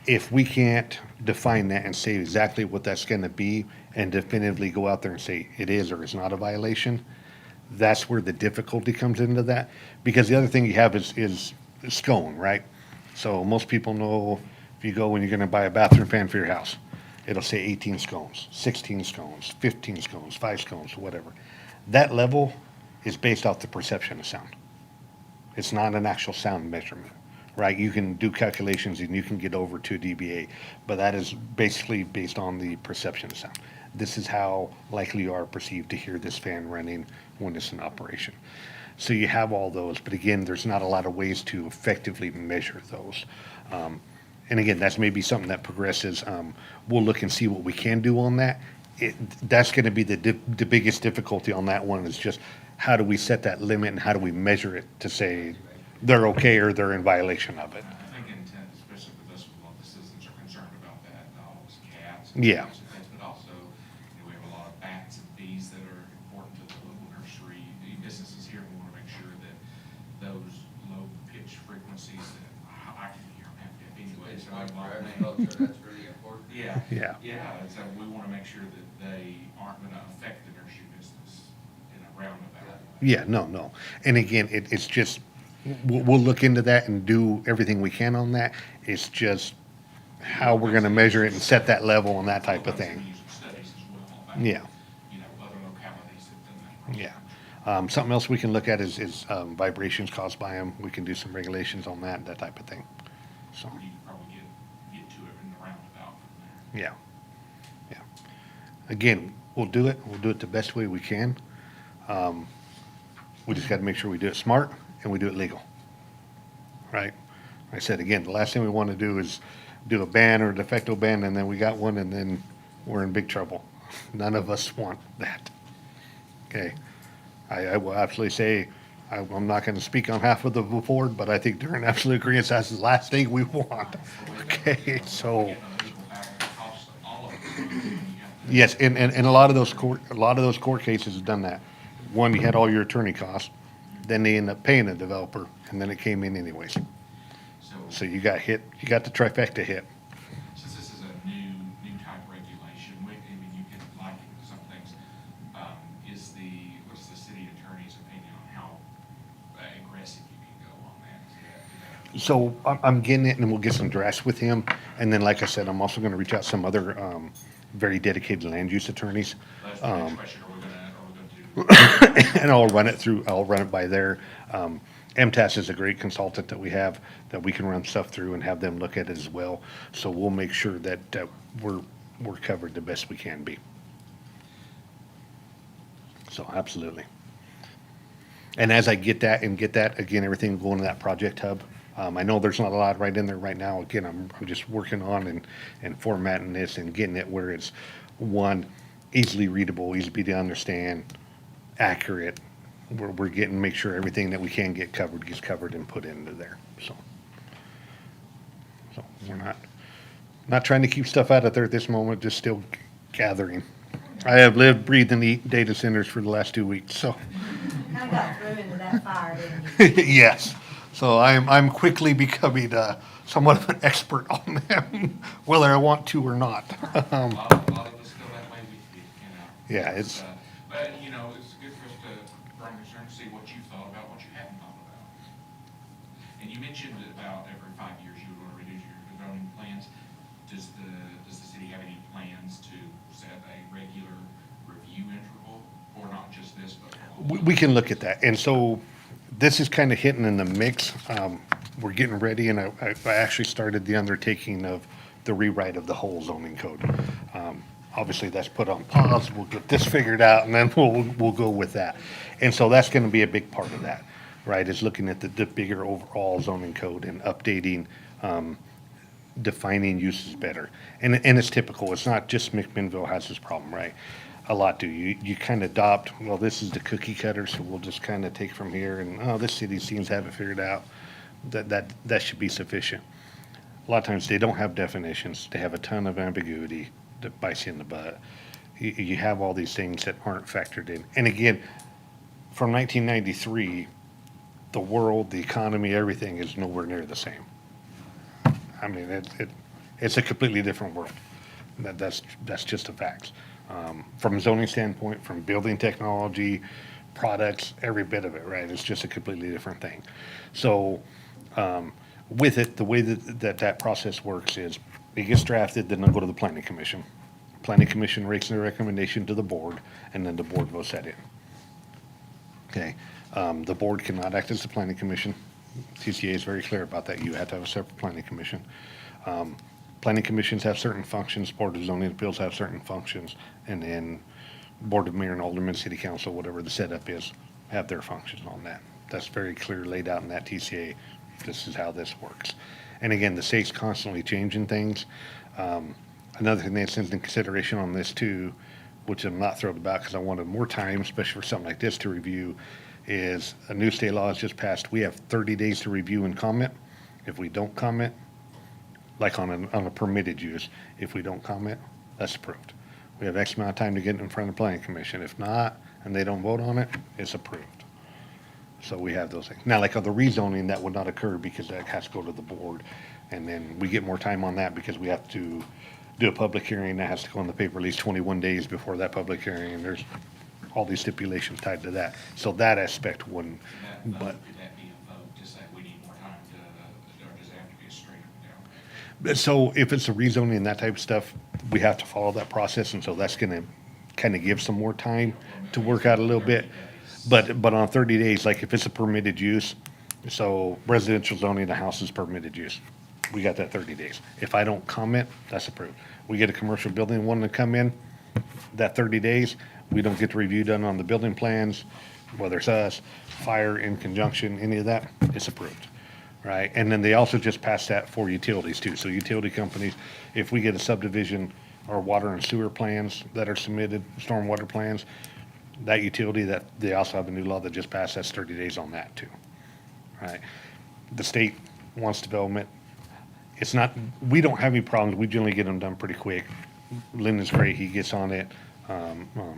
S4: if we can't define that and say exactly what that's going to be and definitively go out there and say it is or is not a violation, that's where the difficulty comes into that. Because the other thing you have is scone, right? So most people know if you go when you're going to buy a bathroom fan for your house, it'll say 18 scones, 16 scones, 15 scones, 5 scones, whatever. That level is based off the perception of sound. It's not an actual sound measurement, right? You can do calculations and you can get over 2 dBA, but that is basically based on the perception of sound. This is how likely you are perceived to hear this fan running when it's in operation. So you have all those, but again, there's not a lot of ways to effectively measure those. And again, that's maybe something that progresses. We'll look and see what we can do on that. That's going to be the biggest difficulty on that one is just how do we set that limit and how do we measure it to say they're okay or they're in violation of it.
S6: I think intent, especially with us, a lot of the citizens are concerned about that, dogs, cats.
S4: Yeah.
S6: But also, we have a lot of bats and bees that are important to the local nursery businesses here. We want to make sure that those low pitch frequencies that I can hear them anyway. So I
S9: That's really important.
S6: Yeah.
S4: Yeah.
S6: Yeah, and so we want to make sure that they aren't going to affect the nursery business in a roundabout way.
S4: Yeah, no. And again, it's just, we'll look into that and do everything we can on that. It's just how we're going to measure it and set that level and that type of
S6: Sometimes we
S4: thing.
S6: use studies as well about,
S4: Yeah.
S6: Other localities that then
S4: Yeah. Something else we can look at is vibrations caused by them. We can do some regulations on that type of thing. So,
S6: we need to probably get to it in the roundabout from there.
S4: yeah. Again, we'll do it. We'll do it the best way we can. We just got to make sure we do it smart and we do it legal. Right? Like I said, again, the last thing we want to do is do a ban or a de facto ban and then we got one and then we're in big trouble. None of us want that. Okay? I will absolutely say, I'm not going to speak on half of the board, but I think they're in absolute agreement that's the last thing we want. Okay, so.
S6: Getting a legal battle that costs all of us.
S4: Yes, and a lot of those court cases have done that. One, you had all your attorney costs, then they end up paying the developer, and then it came in anyways. So you got hit, you got the trifecta hit.
S6: Since this is a new type regulation, you can like it to some things, what's the city attorney's opinion on how aggressive you can go on that?
S4: So I'm getting it, and we'll get some drafts with him, and then, like I said, I'm also gonna reach out to some other, very dedicated land use attorneys.
S6: That's the next question, are we gonna do?
S4: And I'll run it by there. MTAS is a great consultant that we have, that we can run stuff through and have them look at it as well. So we'll make sure that we're covered the best we can be. So absolutely. And as I get that, again, everything will go into that project hub. I know there's not a lot right in there right now. Again, I'm just working on and formatting this and getting it where it's, one, easily readable, easy to understand, accurate. We're getting, make sure everything that we can get covered gets covered and put into there, so. So we're not trying to keep stuff out of there at this moment, just still gathering. I have lived, breathed, and eat data centers for the last 2 weeks, so.
S5: Kind of got through into that fire, didn't you?
S4: Yes. So I'm quickly becoming somewhat of an expert on them, whether I want to or not.
S6: A lot of us feel that way,
S4: Yeah, it's,
S6: But, it's good for us to, from concern, to see what you thought about, what you hadn't thought about. And you mentioned about every 5 years you would want to reduce your zoning plans. Does the city have any plans to set a regular review interval, or not just this, but?
S4: we can look at that. And so this is kind of hitting in the mix. We're getting ready, and I actually started the undertaking of the rewrite of the whole zoning code. Obviously, that's put on pause. We'll get this figured out, and then we'll go with that. And so that's going to be a big part of that, right, is looking at the bigger overall zoning code and updating, defining uses better. And it's typical. It's not just McMinnville has this problem, right? A lot do. You kind of adopt, well, this is the cookie cutter, so we'll just kind of take from here, and, oh, this city seems to have it figured out. That should be sufficient. A lot of times they don't have definitions. They have a ton of ambiguity that bites you in the butt. You have all these things that aren't factored in. And again, from 1993, the world, the economy, everything is nowhere near the same. I mean, it's a completely different world. That's just a fact. From a zoning standpoint, from building technology, products, every bit of it, right? It's just a completely different thing. So with it, the way that process works is it gets drafted, then it'll go to the planning commission. Planning commission makes their recommendation to the board, and then the board votes that in. Okay, the board cannot act as the planning commission. TCA is very clear about that. You have to have a separate planning commission. Planning commissions have certain functions, Board of Zoning Appeals have certain functions, and then Board of Mayor and Alderman, City Council, whatever the setup is, have their functions on that. That's very clear laid out in that TCA. This is how this works. And again, the state's constantly changing things. Another thing that's in consideration on this too, which I'm not thrilled about because I wanted more time, especially for something like this to review, is a new state law has just passed. We have 30 days to review and comment. If we don't comment, like on a permitted use, if we don't comment, that's approved. We have X amount of time to get it in front of the planning commission. If not, and they don't vote on it, it's approved. So we have those things. Now, like on the rezoning, that would not occur because that has to go to the board. And then we get more time on that because we have to do a public hearing. That has to go in the paper at least 21 days before that public hearing. And there's all these stipulations tied to that. So that aspect wouldn't,
S6: Could
S4: but.
S6: that be a vote, just that we need more time to, or does it have to be a straight up and down?
S4: So if it's a rezoning and that type of stuff, we have to follow that process, and so that's gonna kind of give some more time to work out a little bit. But on 30 days, like if it's a permitted use, so residential zoning, the house is permitted use. We got that 30 days. If I don't comment, that's approved. We get a commercial building wanting to come in, that 30 days, we don't get the review done on the building plans, whether it's us, fire in conjunction, any of that, it's approved. Right, and then they also just passed that for utilities too. So utility companies, if we get a subdivision or water and sewer plans that are submitted, stormwater plans, that utility, that they also have a new law that just passed, that's 30 days on that too. Right, the state wants development. It's not, we don't have any problems. We generally get them done pretty quick. Lyndon's great, he gets on it.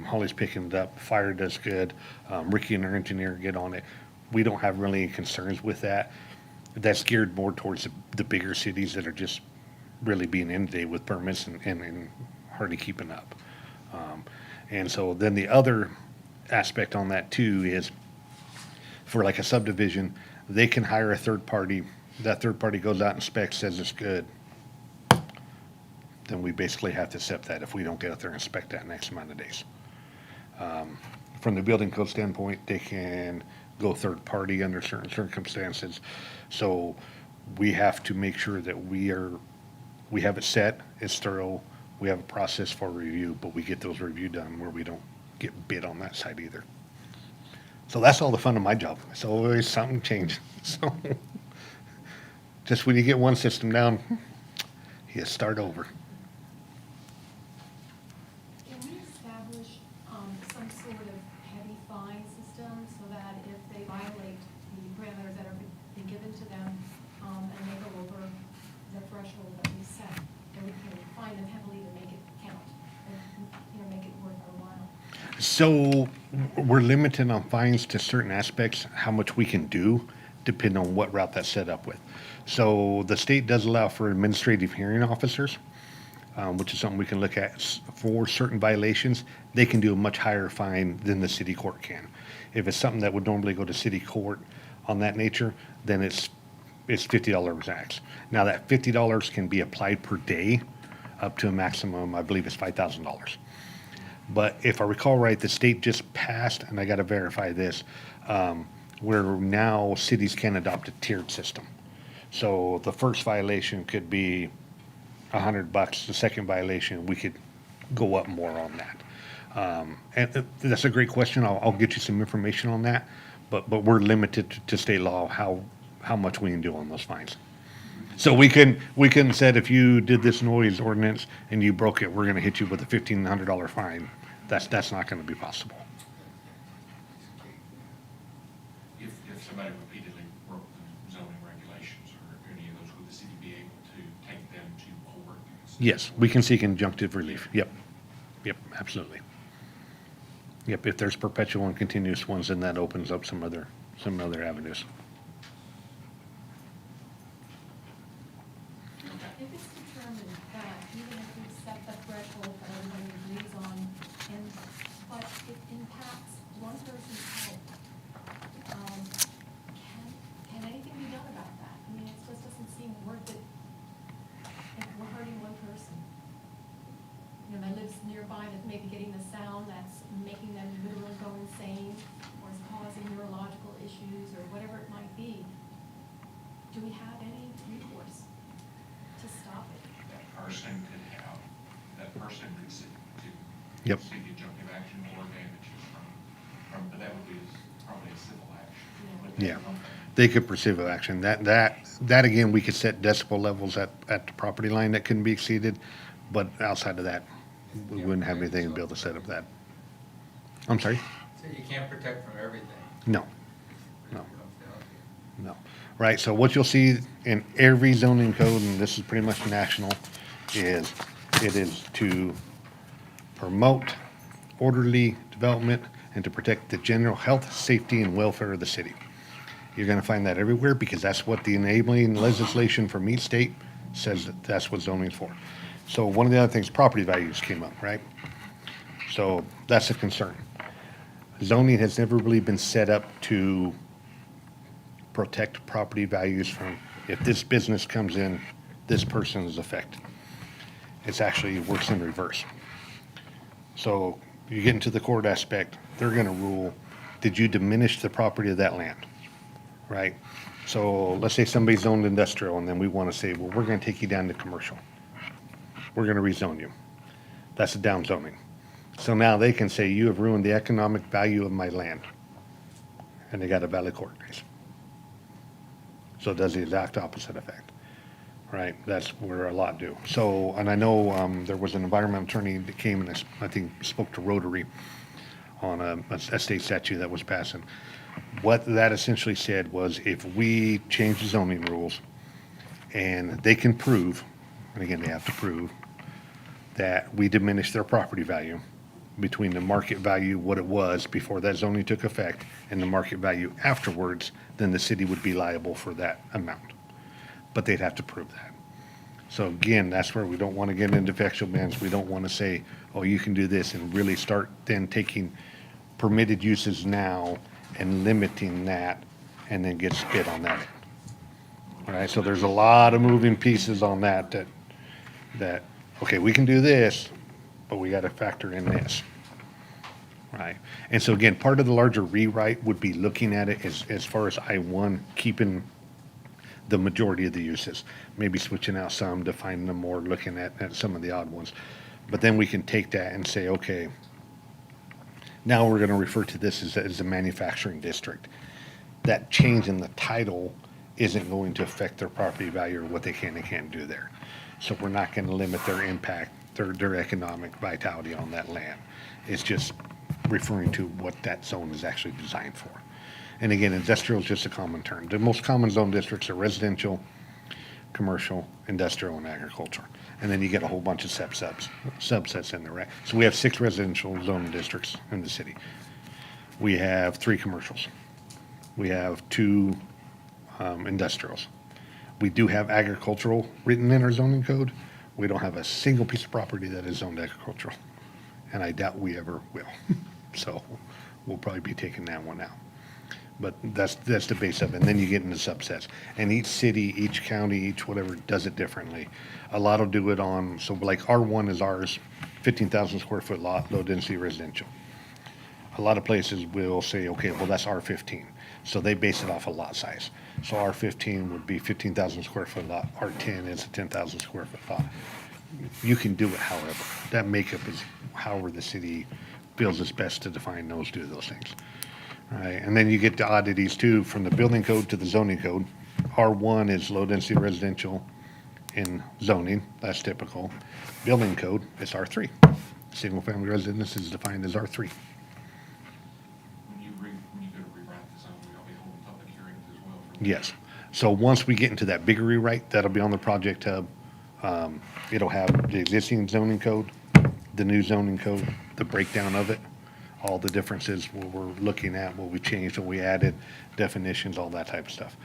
S4: Holly's picking it up. Fire does good. Ricky and our engineer get on it. We don't have really any concerns with that. That's geared more towards the bigger cities that are just really being inundated with permits and hardly keeping up. And so then the other aspect on that too is for like a subdivision, they can hire a third party. That third party goes out and inspects, says it's good. Then we basically have to accept that if we don't get out there and inspect that next amount of days. From the building code standpoint, they can go third party under certain circumstances. So we have to make sure that we have it set, it's thorough, we have a process for review, but we get those review done where we don't get bid on that side either. So that's all the fun of my job. It's always something changing. So just when you get one system down, you start over.
S3: Can we establish, some sort of heavy fine system so that if they violate the parameters that are being given to them, and they go over the threshold that we set, then we can fine them heavily to make it count, and, make it worth our while?
S4: So we're limited on fines to certain aspects, how much we can do, depending on what route that's set up with. So the state does allow for administrative hearing officers, which is something we can look at for certain violations. They can do a much higher fine than the city court can. If it's something that would normally go to city court on that nature, then it's $50 max. Now that $50 can be applied per day up to a maximum, I believe it's $5,000. But if I recall right, the state just passed, and I got to verify this, where now cities can adopt a tiered system. So the first violation could be $100. The second violation, we could go up more on that. And that's a great question. I'll get you some information on that. But we're limited to state law how much we can do on those fines. So we can said if you did this noise ordinance and you broke it, we're going to hit you with a $1,500 fine. That's not going to be possible.
S6: If somebody repeatedly broke the zoning regulations or any of those, would the city be able to take them to court?
S4: Yes, we can seek injunctive relief. Yep, absolutely. Yep, if there's perpetual and continuous ones, then that opens up some other avenues.
S3: If it's determined that even if we set the threshold that everybody agrees on, but it impacts one person's health, can anything be done about that? I mean, it just doesn't seem worth it if we're hurting one person. That lives nearby, that may be getting the sound that's making them literally go insane, or is causing neurological issues, or whatever it might be. Do we have any recourse to stop it?
S6: That person could seek
S4: Yep.
S6: injunctive action or damages but that would be probably a civil action.
S4: Yeah, they could pursue action. That again, we could set decibel levels at the property line that couldn't be exceeded, but outside of that, we wouldn't have anything to be able to set up that. I'm sorry?
S9: So you can't protect from everything.
S4: No,
S9: when
S4: No.
S9: it comes down to it.
S4: no. Right, so what you'll see in every zoning code, and this is pretty much national, is it is to promote orderly development and to protect the general health, safety, and welfare of the city. You're gonna find that everywhere because that's what the enabling legislation from each state says that's what zoning is for. So one of the other things, property values came up, right? So that's a concern. Zoning has never really been set up to protect property values from, if this business comes in, this person is affected. It's actually works in reverse. So you get into the court aspect, they're gonna rule, did you diminish the property of that land? Right? So let's say somebody's owned industrial and then we wanna say, well, we're gonna take you down to commercial. We're gonna rezone you. That's a down zoning. So now they can say, you have ruined the economic value of my land. And they got a valid court case. So it does the exact opposite effect, right? That's where a lot do. So, and I know there was an environmental attorney that came and I think spoke to Rotary on a state statute that was passing. What that essentially said was if we change the zoning rules and they can prove, and again, they have to prove, that we diminish their property value between the market value, what it was before that zoning took effect, and the market value afterwards, then the city would be liable for that amount. But they'd have to prove that. So again, that's where we don't want to get into factual bans. We don't want to say, oh, you can do this and really start then taking permitted uses now and limiting that and then get spit on that. All right, so there's a lot of moving pieces on that, okay, we can do this, but we got to factor in this. Right, and so again, part of the larger rewrite would be looking at it as far as I-1, keeping the majority of the uses, maybe switching out some, defining them more, looking at some of the odd ones. But then we can take that and say, okay, Now we're gonna refer to this as a manufacturing district. That change in the title isn't going to affect their property value or what they can and can't do there. So we're not gonna limit their impact, their economic vitality on that land. It's just referring to what that zone is actually designed for. And again, industrial is just a common term. The most common zone districts are residential, commercial, industrial, and agriculture. And then you get a whole bunch of subsets in there, right? So we have 6 residential zoning districts in the city. We have 3 commercials. We have 2 industrials. We do have agricultural written in our zoning code. We don't have a single piece of property that is zoned agricultural, and I doubt we ever will. So we'll probably be taking that one out. But that's the base of it, and then you get into subsets. And each city, each county, each whatever does it differently. A lot will do it on, so like R1 is ours, 15,000 square foot lot, low density residential. A lot of places will say, okay, well, that's R15. So they base it off of lot size. So R15 would be 15,000 square foot lot, R10 is a 10,000 square foot lot. You can do it however. That makeup is however the city feels it's best to define those, do those things. Right, and then you get the oddities too, from the building code to the zoning code. R1 is low density residential in zoning, that's typical. Building code is R3. Single family residence is defined as R3.
S6: When you go to rewrite the zone, we'll be holding public hearings as well. For
S4: Yes. So once we get into that bigger rewrite, that'll be on the project hub. It'll have the existing zoning code, the new zoning code, the breakdown of it, all the differences, what we're looking at, what we changed, what we added, definitions, all that type of stuff.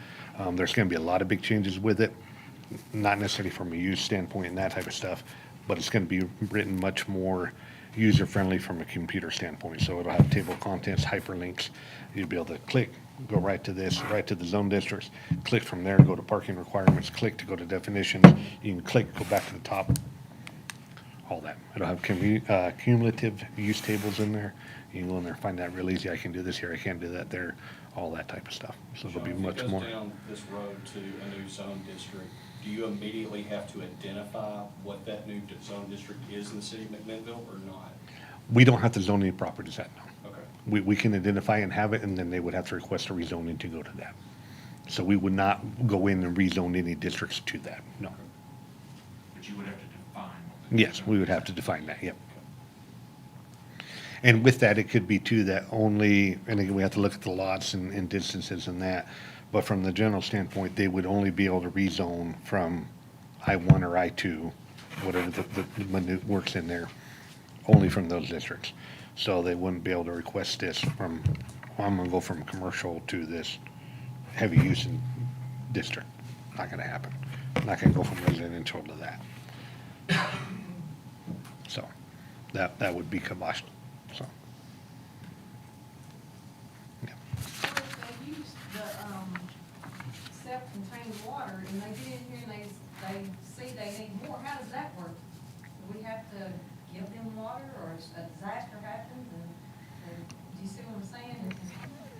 S4: There's gonna be a lot of big changes with it, not necessarily from a use standpoint and that type of stuff, but it's gonna be written much more user-friendly from a computer standpoint. So it'll have table of contents, hyperlinks. You'll be able to click, go right to this, right to the zone districts, click from there, go to parking requirements, click to go to definitions. You can click, go back to the top, all that. It'll have cumulative use tables in there. You can go in there, find that real easy. I can do this here, I can't do that there, all that type of stuff. So it'll be
S8: Sean,
S4: much
S8: if
S4: more.
S8: it goes down this road to a new zone district, do you immediately have to identify what that new zone district is in the city of McMinnville or not?
S4: We don't have to zone any properties that now.
S8: Okay.
S4: We can identify and have it, and then they would have to request a rezoning to go to that. So we would not go in and rezone any districts to that, no.
S6: But you would have to define what the.
S4: Yes, we would have to define that, yep. And with that, it could be too that only, and again, we have to look at the lots and distances and that, but from the general standpoint, they would only be able to rezone from I-1 or I-2, whatever the minute works in there, only from those districts. So they wouldn't be able to request this from, well, I'm gonna go from commercial to this heavy use in district. Not gonna happen. Not gonna go from residential to that. So, that would be kibosh, so. Yeah.
S3: So if they use the self-contained water and they get in here and they see they need more, how does that work? Do we have to give them water or a disaster happens and do you see what I'm saying?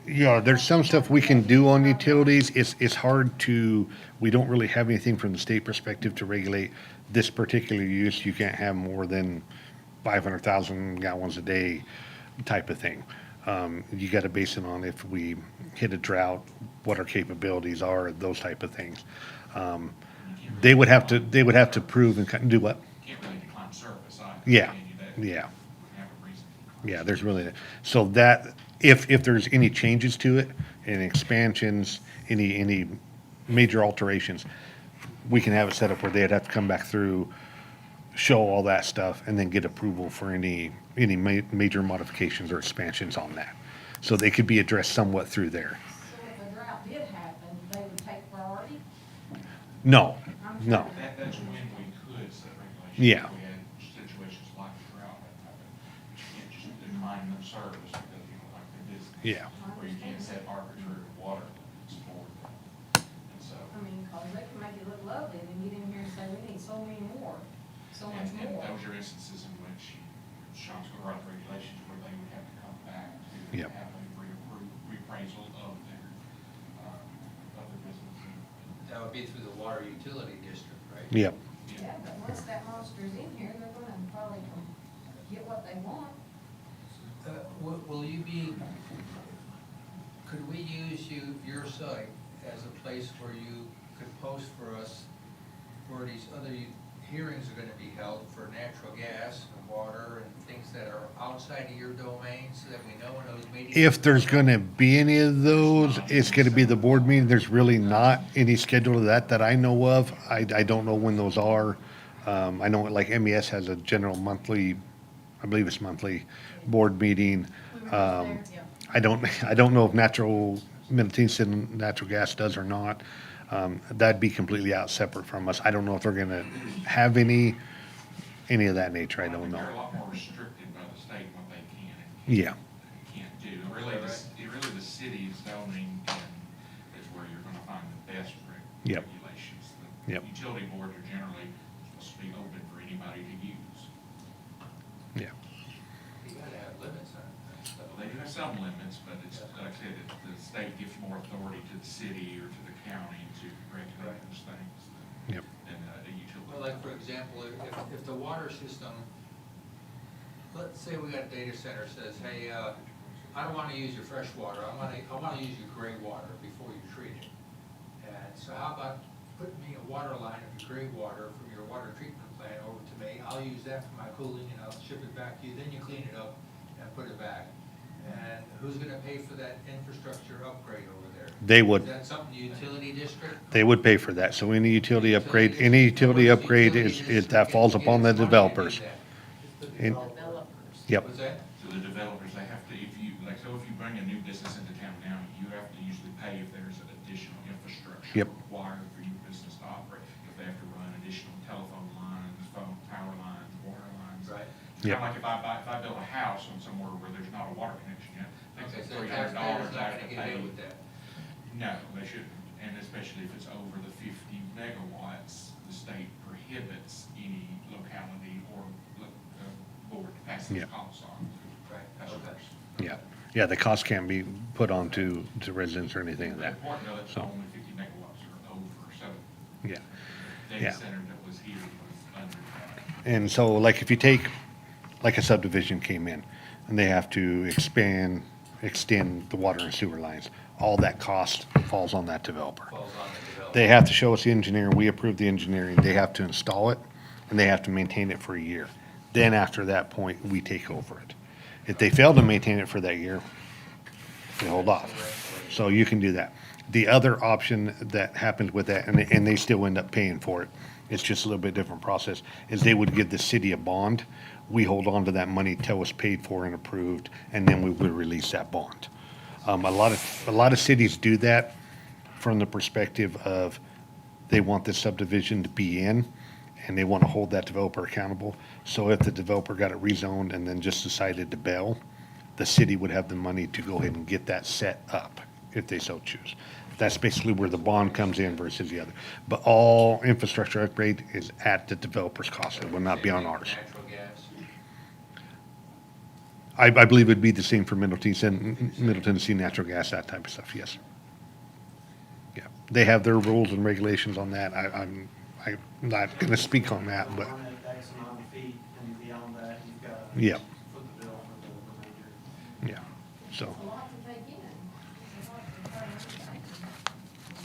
S4: Yeah, there's some stuff we can do on utilities. It's hard to, we don't really have anything from the state perspective to regulate this particular use. You can't have more than 500,000 gallons a day type of thing. You gotta base it on if we hit a drought, what our capabilities are, those type of things. They would have to prove and do what?
S6: Can't really decline service either.
S4: Yeah,
S6: Can you? That
S4: yeah.
S6: would have a reason to decline
S4: Yeah, there's really, so that, if there's any changes to it, any expansions, any major alterations, we can have it set up where they'd have to come back through, show all that stuff, and then get approval for any major modifications or expansions on that. So they could be addressed somewhat through there.
S3: So if a drought did happen, they would take priority?
S4: No, no,
S6: That's when we could set regulations.
S4: Yeah.
S6: If we had situations like a drought that happened. But you can't just decline the service because, like the business.
S4: Yeah.
S6: Where you can't set arbitrary water limits for them. And so.
S3: I mean, cause they can make it look lovely and then get in here and say, we need so many more, so much
S6: And
S3: more.
S6: those are instances in which Sean's going to write the regulations where they would have to come back to
S4: Yep.
S6: have a reappraisal of their business.
S9: That would be through the water utility district, right?
S4: yep.
S3: Yeah, but once that monster's in here, they're gonna probably get what they want.
S9: Will you be, could we use your site as a place where you could post for us where these other hearings are gonna be held for natural gas and water and things that are outside of your domain, so that we know when those meetings?
S4: If there's gonna be any of those, it's gonna be the board meeting. There's really not any schedule of that I know of. I don't know when those are. I know like MES has a general monthly, I believe it's monthly, board meeting.
S3: We were just there, yeah.
S4: I don't know if Middleton Natural Gas does or not. That'd be completely out separate from us. I don't know if they're gonna have any of that nature. I don't know.
S6: They're a lot more restricted by the state what they can and
S4: Yeah.
S6: can't do. Really, the city's zoning is where you're gonna find the best
S4: Yep.
S6: regulations.
S4: Yep.
S6: The utility boards are generally supposed to be open for anybody to use.
S4: Yeah.
S9: You gotta have limits on that.
S6: Well, they do have some limits, but it's, like I said, the state gives more authority to the city or to the county to regulate those things
S4: Yep.
S6: than a utility.
S9: Well, like, for example, if the water system, let's say we got a data center says, hey, I don't wanna use your fresh water, I wanna use your gray water before you treat it. And so how about putting me a water line of your gray water from your water treatment plant over to me, I'll use that for my cooling and I'll ship it back to you, then you clean it up and put it back. And who's gonna pay for that infrastructure upgrade over there?
S4: They would.
S9: Is that something the utility district?
S4: They would pay for that. So any utility upgrade is, that falls upon the developers. And- Yep.
S9: What's that?
S6: So the developers, they have to, if you bring a new business into town now, you have to usually pay if there's an additional infrastructure
S4: Yep.
S6: required for your business to operate. If they have to run additional telephone lines, power lines, water lines.
S9: Right.
S6: It's
S4: Yep.
S6: kind of like if I build a house on somewhere where there's not a water connection yet, I
S9: Okay,
S6: think it's
S9: so
S6: $300
S9: taxpayers
S6: I
S9: not
S6: have
S9: gonna
S6: to
S9: get hit
S6: pay.
S9: with that.
S6: No, they shouldn't, and especially if it's over the 50 megawatts, the state prohibits any locality or board to pass those
S4: Yep.
S6: costs on
S9: Right,
S6: to
S9: okay.
S6: customers.
S4: Yeah. Yeah, the cost can't be put on to residents or anything of
S6: The
S4: that.
S6: important though, it's
S4: So,
S6: only 50 megawatts or over, so
S4: yeah.
S6: the
S4: Yeah.
S6: data center that was here was under that.
S4: And so like if you take, like a subdivision came in and they have to extend the water and sewer lines, all that cost falls on that developer.
S9: Falls on the developer.
S4: They have to show us the engineer, we approve the engineering, they have to install it, and they have to maintain it for a year. Then after that point, we take over it. If they fail to maintain it for that year, they hold off. So you can do that. The other option that happens with that, and they still end up paying for it, it's just a little bit different process, is they would give the city a bond. We hold on to that money till it's paid for and approved, and then we would release that bond. A lot of cities do that from the perspective of they want the subdivision to be in, and they want to hold that developer accountable. So if the developer got it rezoned and then just decided to bail, the city would have the money to go ahead and get that set up if they so choose. That's basically where the bond comes in versus the other. But all infrastructure upgrade is at the developer's cost. It will not be on ours.
S9: Natural gas.
S4: I believe it'd be the same for Middle Tennessee Natural Gas, that type of stuff, yes. Yeah, they have their rules and regulations on that. I'm not gonna speak on that, but,
S10: On that X amount of feet, and beyond that, you've got to
S4: yeah,
S10: foot the bill for the remainder.
S4: yeah, so,
S3: It's a lot to take in. It's a lot to try and understand.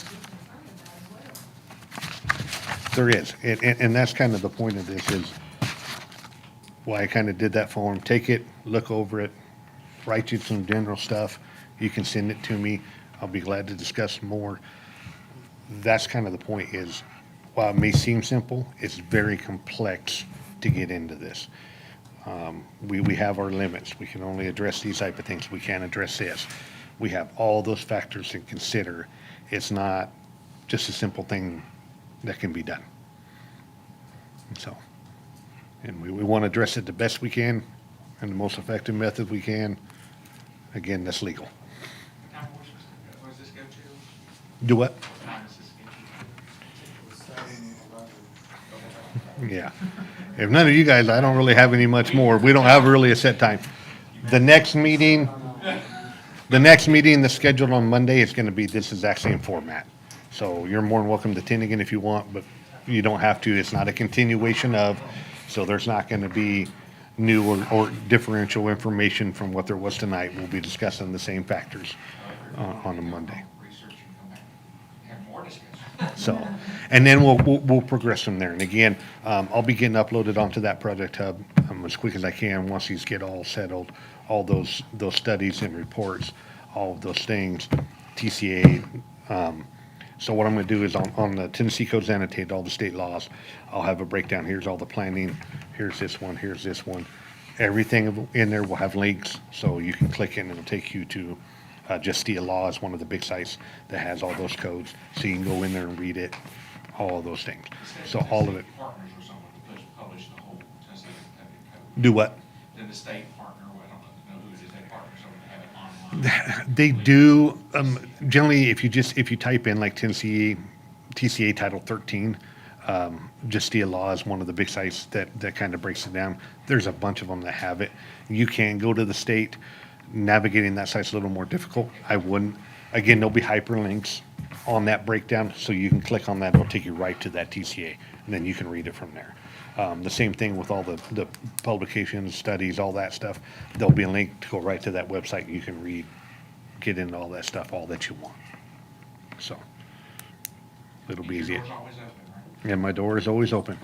S3: Be concerned about as well.
S4: there is. And that's kind of the point of this is why I kind of did that form. Take it, look over it, write you some general stuff. You can send it to me. I'll be glad to discuss more. That's kind of the point is, while it may seem simple, it's very complex to get into this. We have our limits. We can only address these type of things. We can't address this. We have all those factors to consider. It's not just a simple thing that can be done. So, and we want to address it the best we can and the most effective method we can. Again, that's legal.
S6: Now, where's this go to?
S4: Do what?
S6: What time does this get to?
S10: It was 7-11.
S4: Yeah. If none of you guys, I don't really have any much more. We don't have really a set time. The next meeting that's scheduled on Monday is going to be this exact same format. So you're more than welcome to attend again if you want, but you don't have to. It's not a continuation of, so there's not going to be new or differential information from what there was tonight. We'll be discussing the same factors on a Monday.
S6: Research and come back, have more discussion.
S4: So, and then we'll progress from there. And again, I'll be getting uploaded onto that Project Hub as quick as I can once these get all settled, all those studies and reports, all of those things, TCA. So what I'm gonna do is on the Tennessee codes annotated, all the state laws, I'll have a breakdown. Here's all the planning, here's this one, here's this one. Everything in there will have links, so you can click in and it'll take you to Justia Law is one of the big sites that has all those codes, so you can go in there and read it, all of those things. So all of it.
S6: Partners or someone to publish the whole Tennessee code.
S4: Do what?
S6: Then the state partner, well, I don't know who it is, they partner, someone to have it online.
S4: They do, generally, if you type in like Tennessee, TCA Title 13, Justia Law is one of the big sites that kind of breaks it down. There's a bunch of them that have it. You can go to the state. Navigating that site's a little more difficult. I wouldn't. Again, there'll be hyperlinks on that breakdown, so you can click on that. It'll take you right to that TCA, and then you can read it from there. The same thing with all the publications, studies, all that stuff. There'll be a link to go right to that website. You can read, get into all that stuff, all that you want. So it'll be easy.
S6: Door's always open, right?
S4: And my door is always open,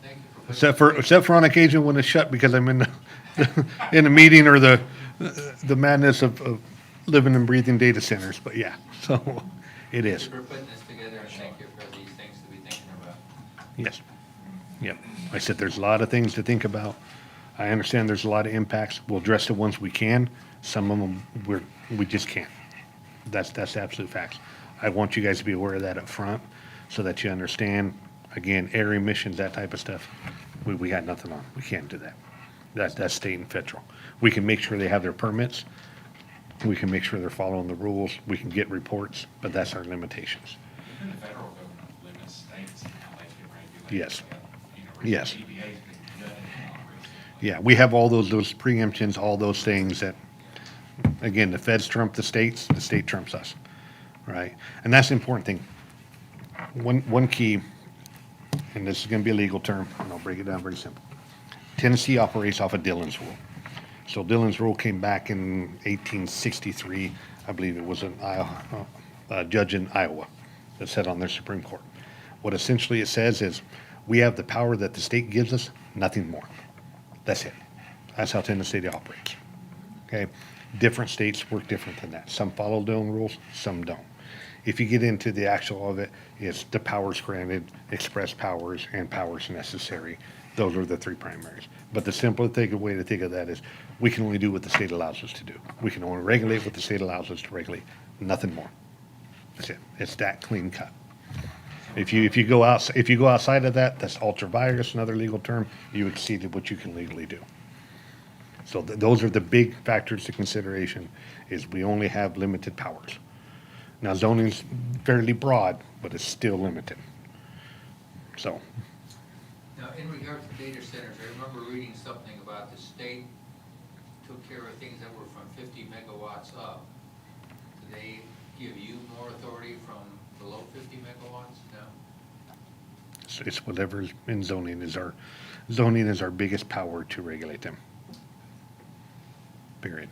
S9: Thank you for
S4: except for on occasion when it's shut because I'm in in a meeting or the madness of living and breathing data centers. But yeah, so it is.
S9: for putting this together, and thank you for these things to be thinking about.
S4: Yes. Yep. I said there's a lot of things to think about. I understand there's a lot of impacts. We'll address the ones we can. Some of them we just can't. That's absolute facts. I want you guys to be aware of that up front so that you understand. Again, air emissions, that type of stuff, we got nothing on. We can't do that. That's state and federal. We can make sure they have their permits. We can make sure they're following the rules. We can get reports, but that's our limitations.
S6: Even the federal government limits states and how they can regulate.
S4: Yes.
S6: You know,
S4: Yes.
S6: EPA's been gutted on recently.
S4: Yeah, we have all those preemptions, all those things that, again, the feds trump the states, the state trumps us, right? And that's the important thing. One key, and this is gonna be a legal term, and I'll break it down very simple. Tennessee operates off of Dillon's Rule. So Dillon's Rule came back in 1863. I believe it was a judge in Iowa that said on their Supreme Court. What essentially it says is, we have the power that the state gives us, nothing more. That's it. That's how Tennessee operates. Okay? Different states work different than that. Some follow Dillon rules, some don't. If you get into the actual of it, it's the powers granted, express powers, and powers necessary. Those are the three primaries. But the simpler way to think of that is, we can only do what the state allows us to do. We can only regulate what the state allows us to regulate, nothing more. That's it. It's that clean cut. If you go outside of that, that's ultra virus, another legal term. You exceeded what you can legally do. So those are the big factors to consideration. Is we only have limited powers. Now zoning's fairly broad, but it's still limited. So.
S9: Now, in regards to data centers, I remember reading something about the state took care of things that were from 50 megawatts up. Do they give you more authority from below 50 megawatts now?
S4: It's whatever's in zoning is our biggest power to regulate them. Period.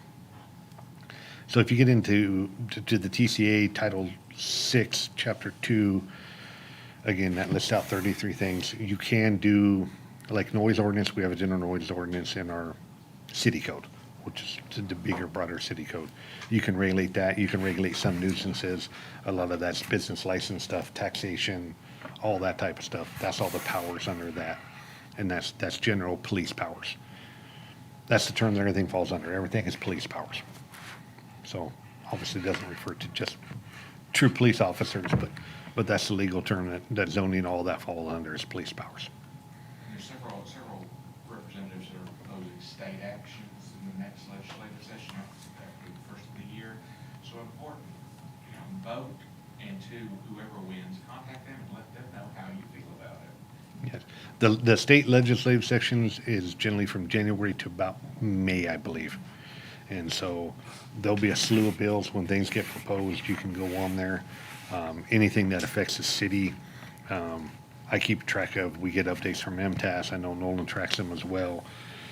S4: So if you get into the TCA Title 6, Chapter 2, again, that lists out 33 things. You can do, like noise ordinance, we have a general noise ordinance in our city code, which is the bigger, broader city code. You can regulate that. You can regulate some nuisances. A lot of that's business license stuff, taxation, all that type of stuff. That's all the powers under that. And that's general police powers. That's the term that everything falls under. Everything is police powers. So obviously it doesn't refer to just true police officers, but that's the legal term that zoning, all that fall under is police powers.
S6: There's several representatives that are proposing state actions in the next legislative session after the first of the year. So important, vote, and two, whoever wins, contact them and let them know how you feel about it.
S4: Yes. The state legislative sections is generally from January to about May, I believe. And so there'll be a slew of bills when things get proposed. You can go on there. Anything that affects the city. I keep track of, we get updates from MTS. I know Nolan tracks them as well.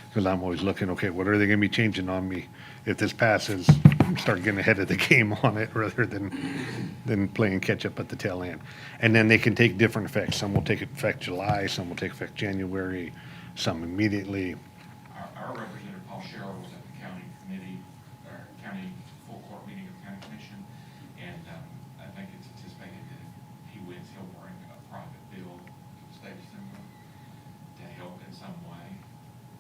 S4: Because I'm always looking, okay, what are they gonna be changing on me? If this passes, start getting ahead of the game on it rather than playing catch up at the tail end. And then they can take different effects. Some will take effect July, some will take effect January, some immediately.
S6: Our representative, Paul Sherrill, was at the county committee, or county full court meeting of the county commission, and I think it's anticipated that if he wins, he'll bring a private bill to the state assembly to help in some way,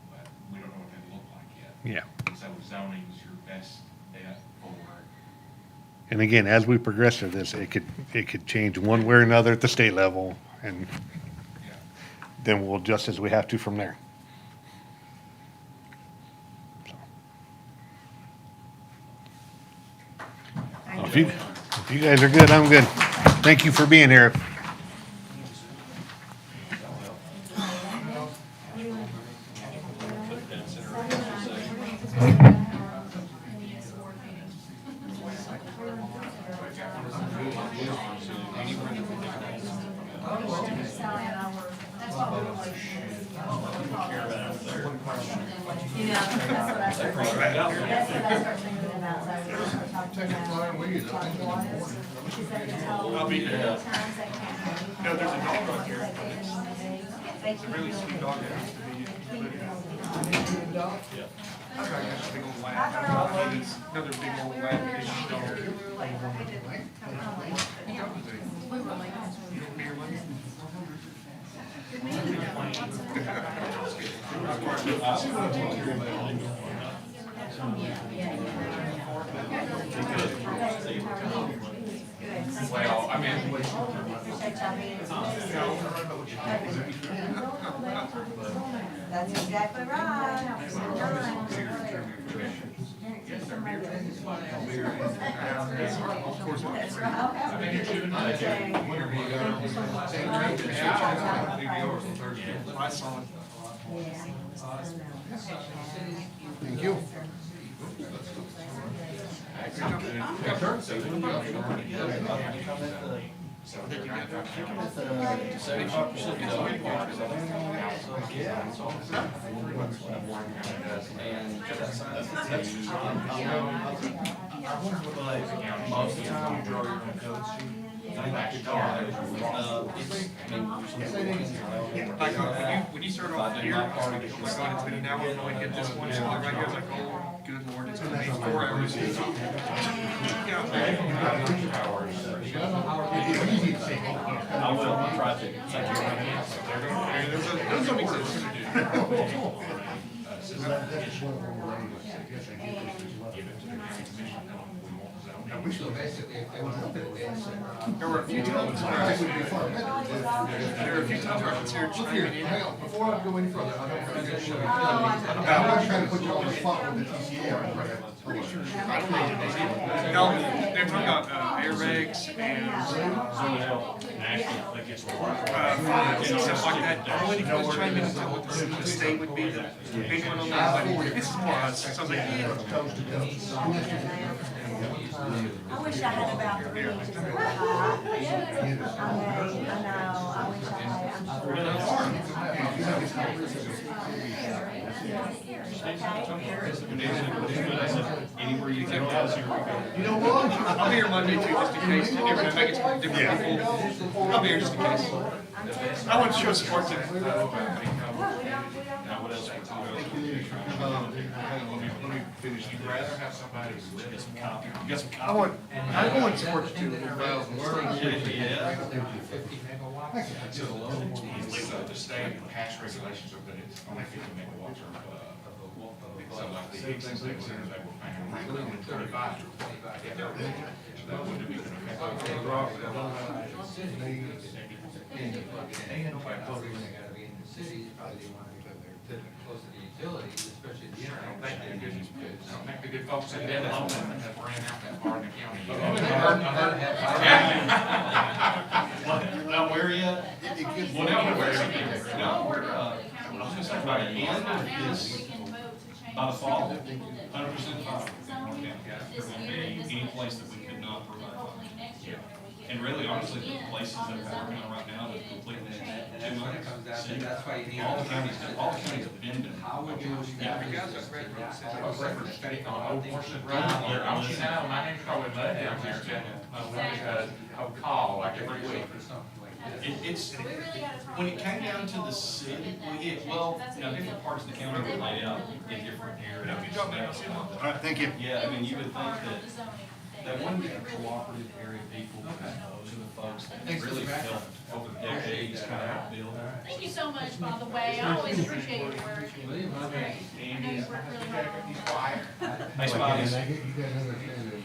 S6: but we don't know what that look like yet.
S4: Yeah.
S6: So zoning's your best bet for,
S4: And again, as we progress through this, it could change one way or another at the state level, and
S6: yeah.
S4: then we'll adjust as we have to from there. So. Well, if you guys are good, I'm good. Thank you for being here.
S5: You know, that's what I start thinking about. That's what I start thinking about, so I was talking about. She said it's all many times they can't. No, there's a dog right here. It's a really sweet dog.
S10: Another big old lab dog.
S6: Well, I mean,
S5: That's exactly right. That's
S10: I saw it.
S4: Thank you.
S10: Most of the time, you're gonna coach. Like, when you start off here, it's going to be an hour, we only get this one spot right here, it's like, oh, good lord, it's gonna be 4 hours.
S8: I will try to.
S10: Those don't exist. There were a few times where I considered chiming in.
S2: Hang on, before I go any further, I don't think I should. I'm not trying to put you on the spot with the TCA.
S10: No, they're talking about airbags and stuff like that. I wouldn't even chime in and tell what the state would be the big one on that, but this is more us. So I was like, yeah.
S5: I wish I had about 3 inches of pie. I know, I wish I had,
S8: Anywhere you can.
S2: You know what?
S10: I'll be here Monday too, just in case. If I make it to different people, I'll be here just in case. I want to show support to
S2: Let me finish.
S6: you'd rather have somebody who lives in copy.
S10: You got some copy? I want support too.
S6: So the state past regulations are that it's only 50 megawatts or above. So like the existing centers, they were paying 35. So that wouldn't be an
S9: Close to the utilities, especially the
S6: I don't
S9: internet.
S6: think the good folks in Devon have ran out that far in the county.
S8: Now, where are you at?
S6: Well, now we're where?
S8: No, we're, I was gonna say, by the end of this, by the fall, 100% fall. There won't be any place that we could not provide.
S1: And really, honestly, the places that we're working on right now to complete that,
S9: And that's when it comes down to, that's why you need.
S1: all the counties have been doing.
S9: How would you establish?
S6: There, I want you to know, my name's probably Bud down there, I would call like every week.
S1: It's,
S3: We really gotta talk
S1: when it
S3: to
S1: came
S3: the
S1: down to the
S3: county
S1: city,
S3: about
S1: well,
S3: that,
S1: well,
S3: because
S1: you know,
S3: that's a
S1: different
S3: big
S1: parts of the
S3: deal.
S1: county
S3: They
S1: are laid out
S3: really
S1: in
S3: great
S1: different
S3: work.
S1: areas.
S4: All right, thank you.
S1: Yeah, I mean, you would think
S3: Part of
S1: that,
S3: the zoning thing.
S1: that
S3: They
S1: wouldn't be a
S3: really
S1: cooperative
S3: want to
S1: area of people,
S9: Okay.
S1: those are the folks that
S9: Thanks for
S1: really
S9: the background.
S1: helped over the decades, kind of help build.
S3: Thank you so much, by the way, I always appreciate your work. It's great. I know you work really hard.
S1: Thanks, Bobby.
S11: And I get you guys understand it.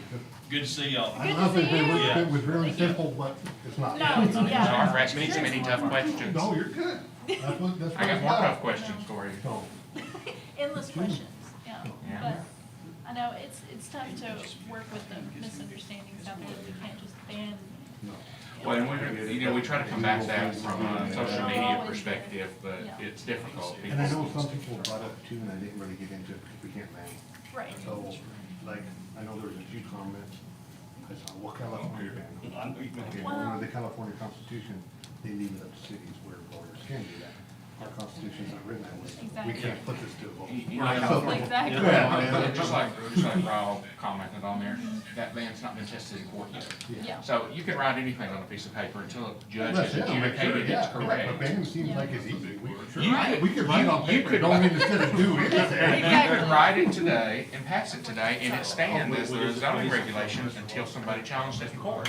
S1: Good to see y'all.
S11: I don't think
S1: you.
S11: it was really simple, but it's not.
S3: No, it's, yeah.
S6: Sorry for asking so many tough questions.
S11: No, you're good. That's what
S6: I
S11: it's
S6: got more
S11: about.
S6: tough questions for you.
S11: So,
S3: Endless questions, yeah,
S6: Yeah.
S3: but I know it's tough to work with the misunderstandings out there, that we can't just ban.
S6: Well, and we, you know, we try to combat that from a social media perspective, but
S3: Yeah.
S6: it's difficult.
S4: And I know some people brought up too, and I didn't really get into it because we can't ban.
S3: Right.
S4: So, like, I know there was a few comments, I saw, well, California ban.
S1: I know you
S4: Okay,
S1: meant.
S4: well, under the California Constitution, they leave it up to cities where voters can do that. Our Constitution's not written that way. We
S3: Exactly.
S4: can't put this to a vote.
S6: You know,
S3: Exactly.
S6: Yeah, just like Raul commented on there, that ban's not been tested in court yet.
S3: Yeah.
S6: So you can write anything on a piece of paper until a judge
S11: That's
S6: has
S11: it, I'm like,
S6: adjudicated it's
S11: yeah,
S6: correct.
S11: But banning seems like it's easy.
S6: You
S11: We could write on
S6: you
S11: paper,
S6: could-
S11: don't mean it's gonna do anything.
S6: You could write it today and pass it today, and it stands as the zoning regulations until somebody challenges it in court.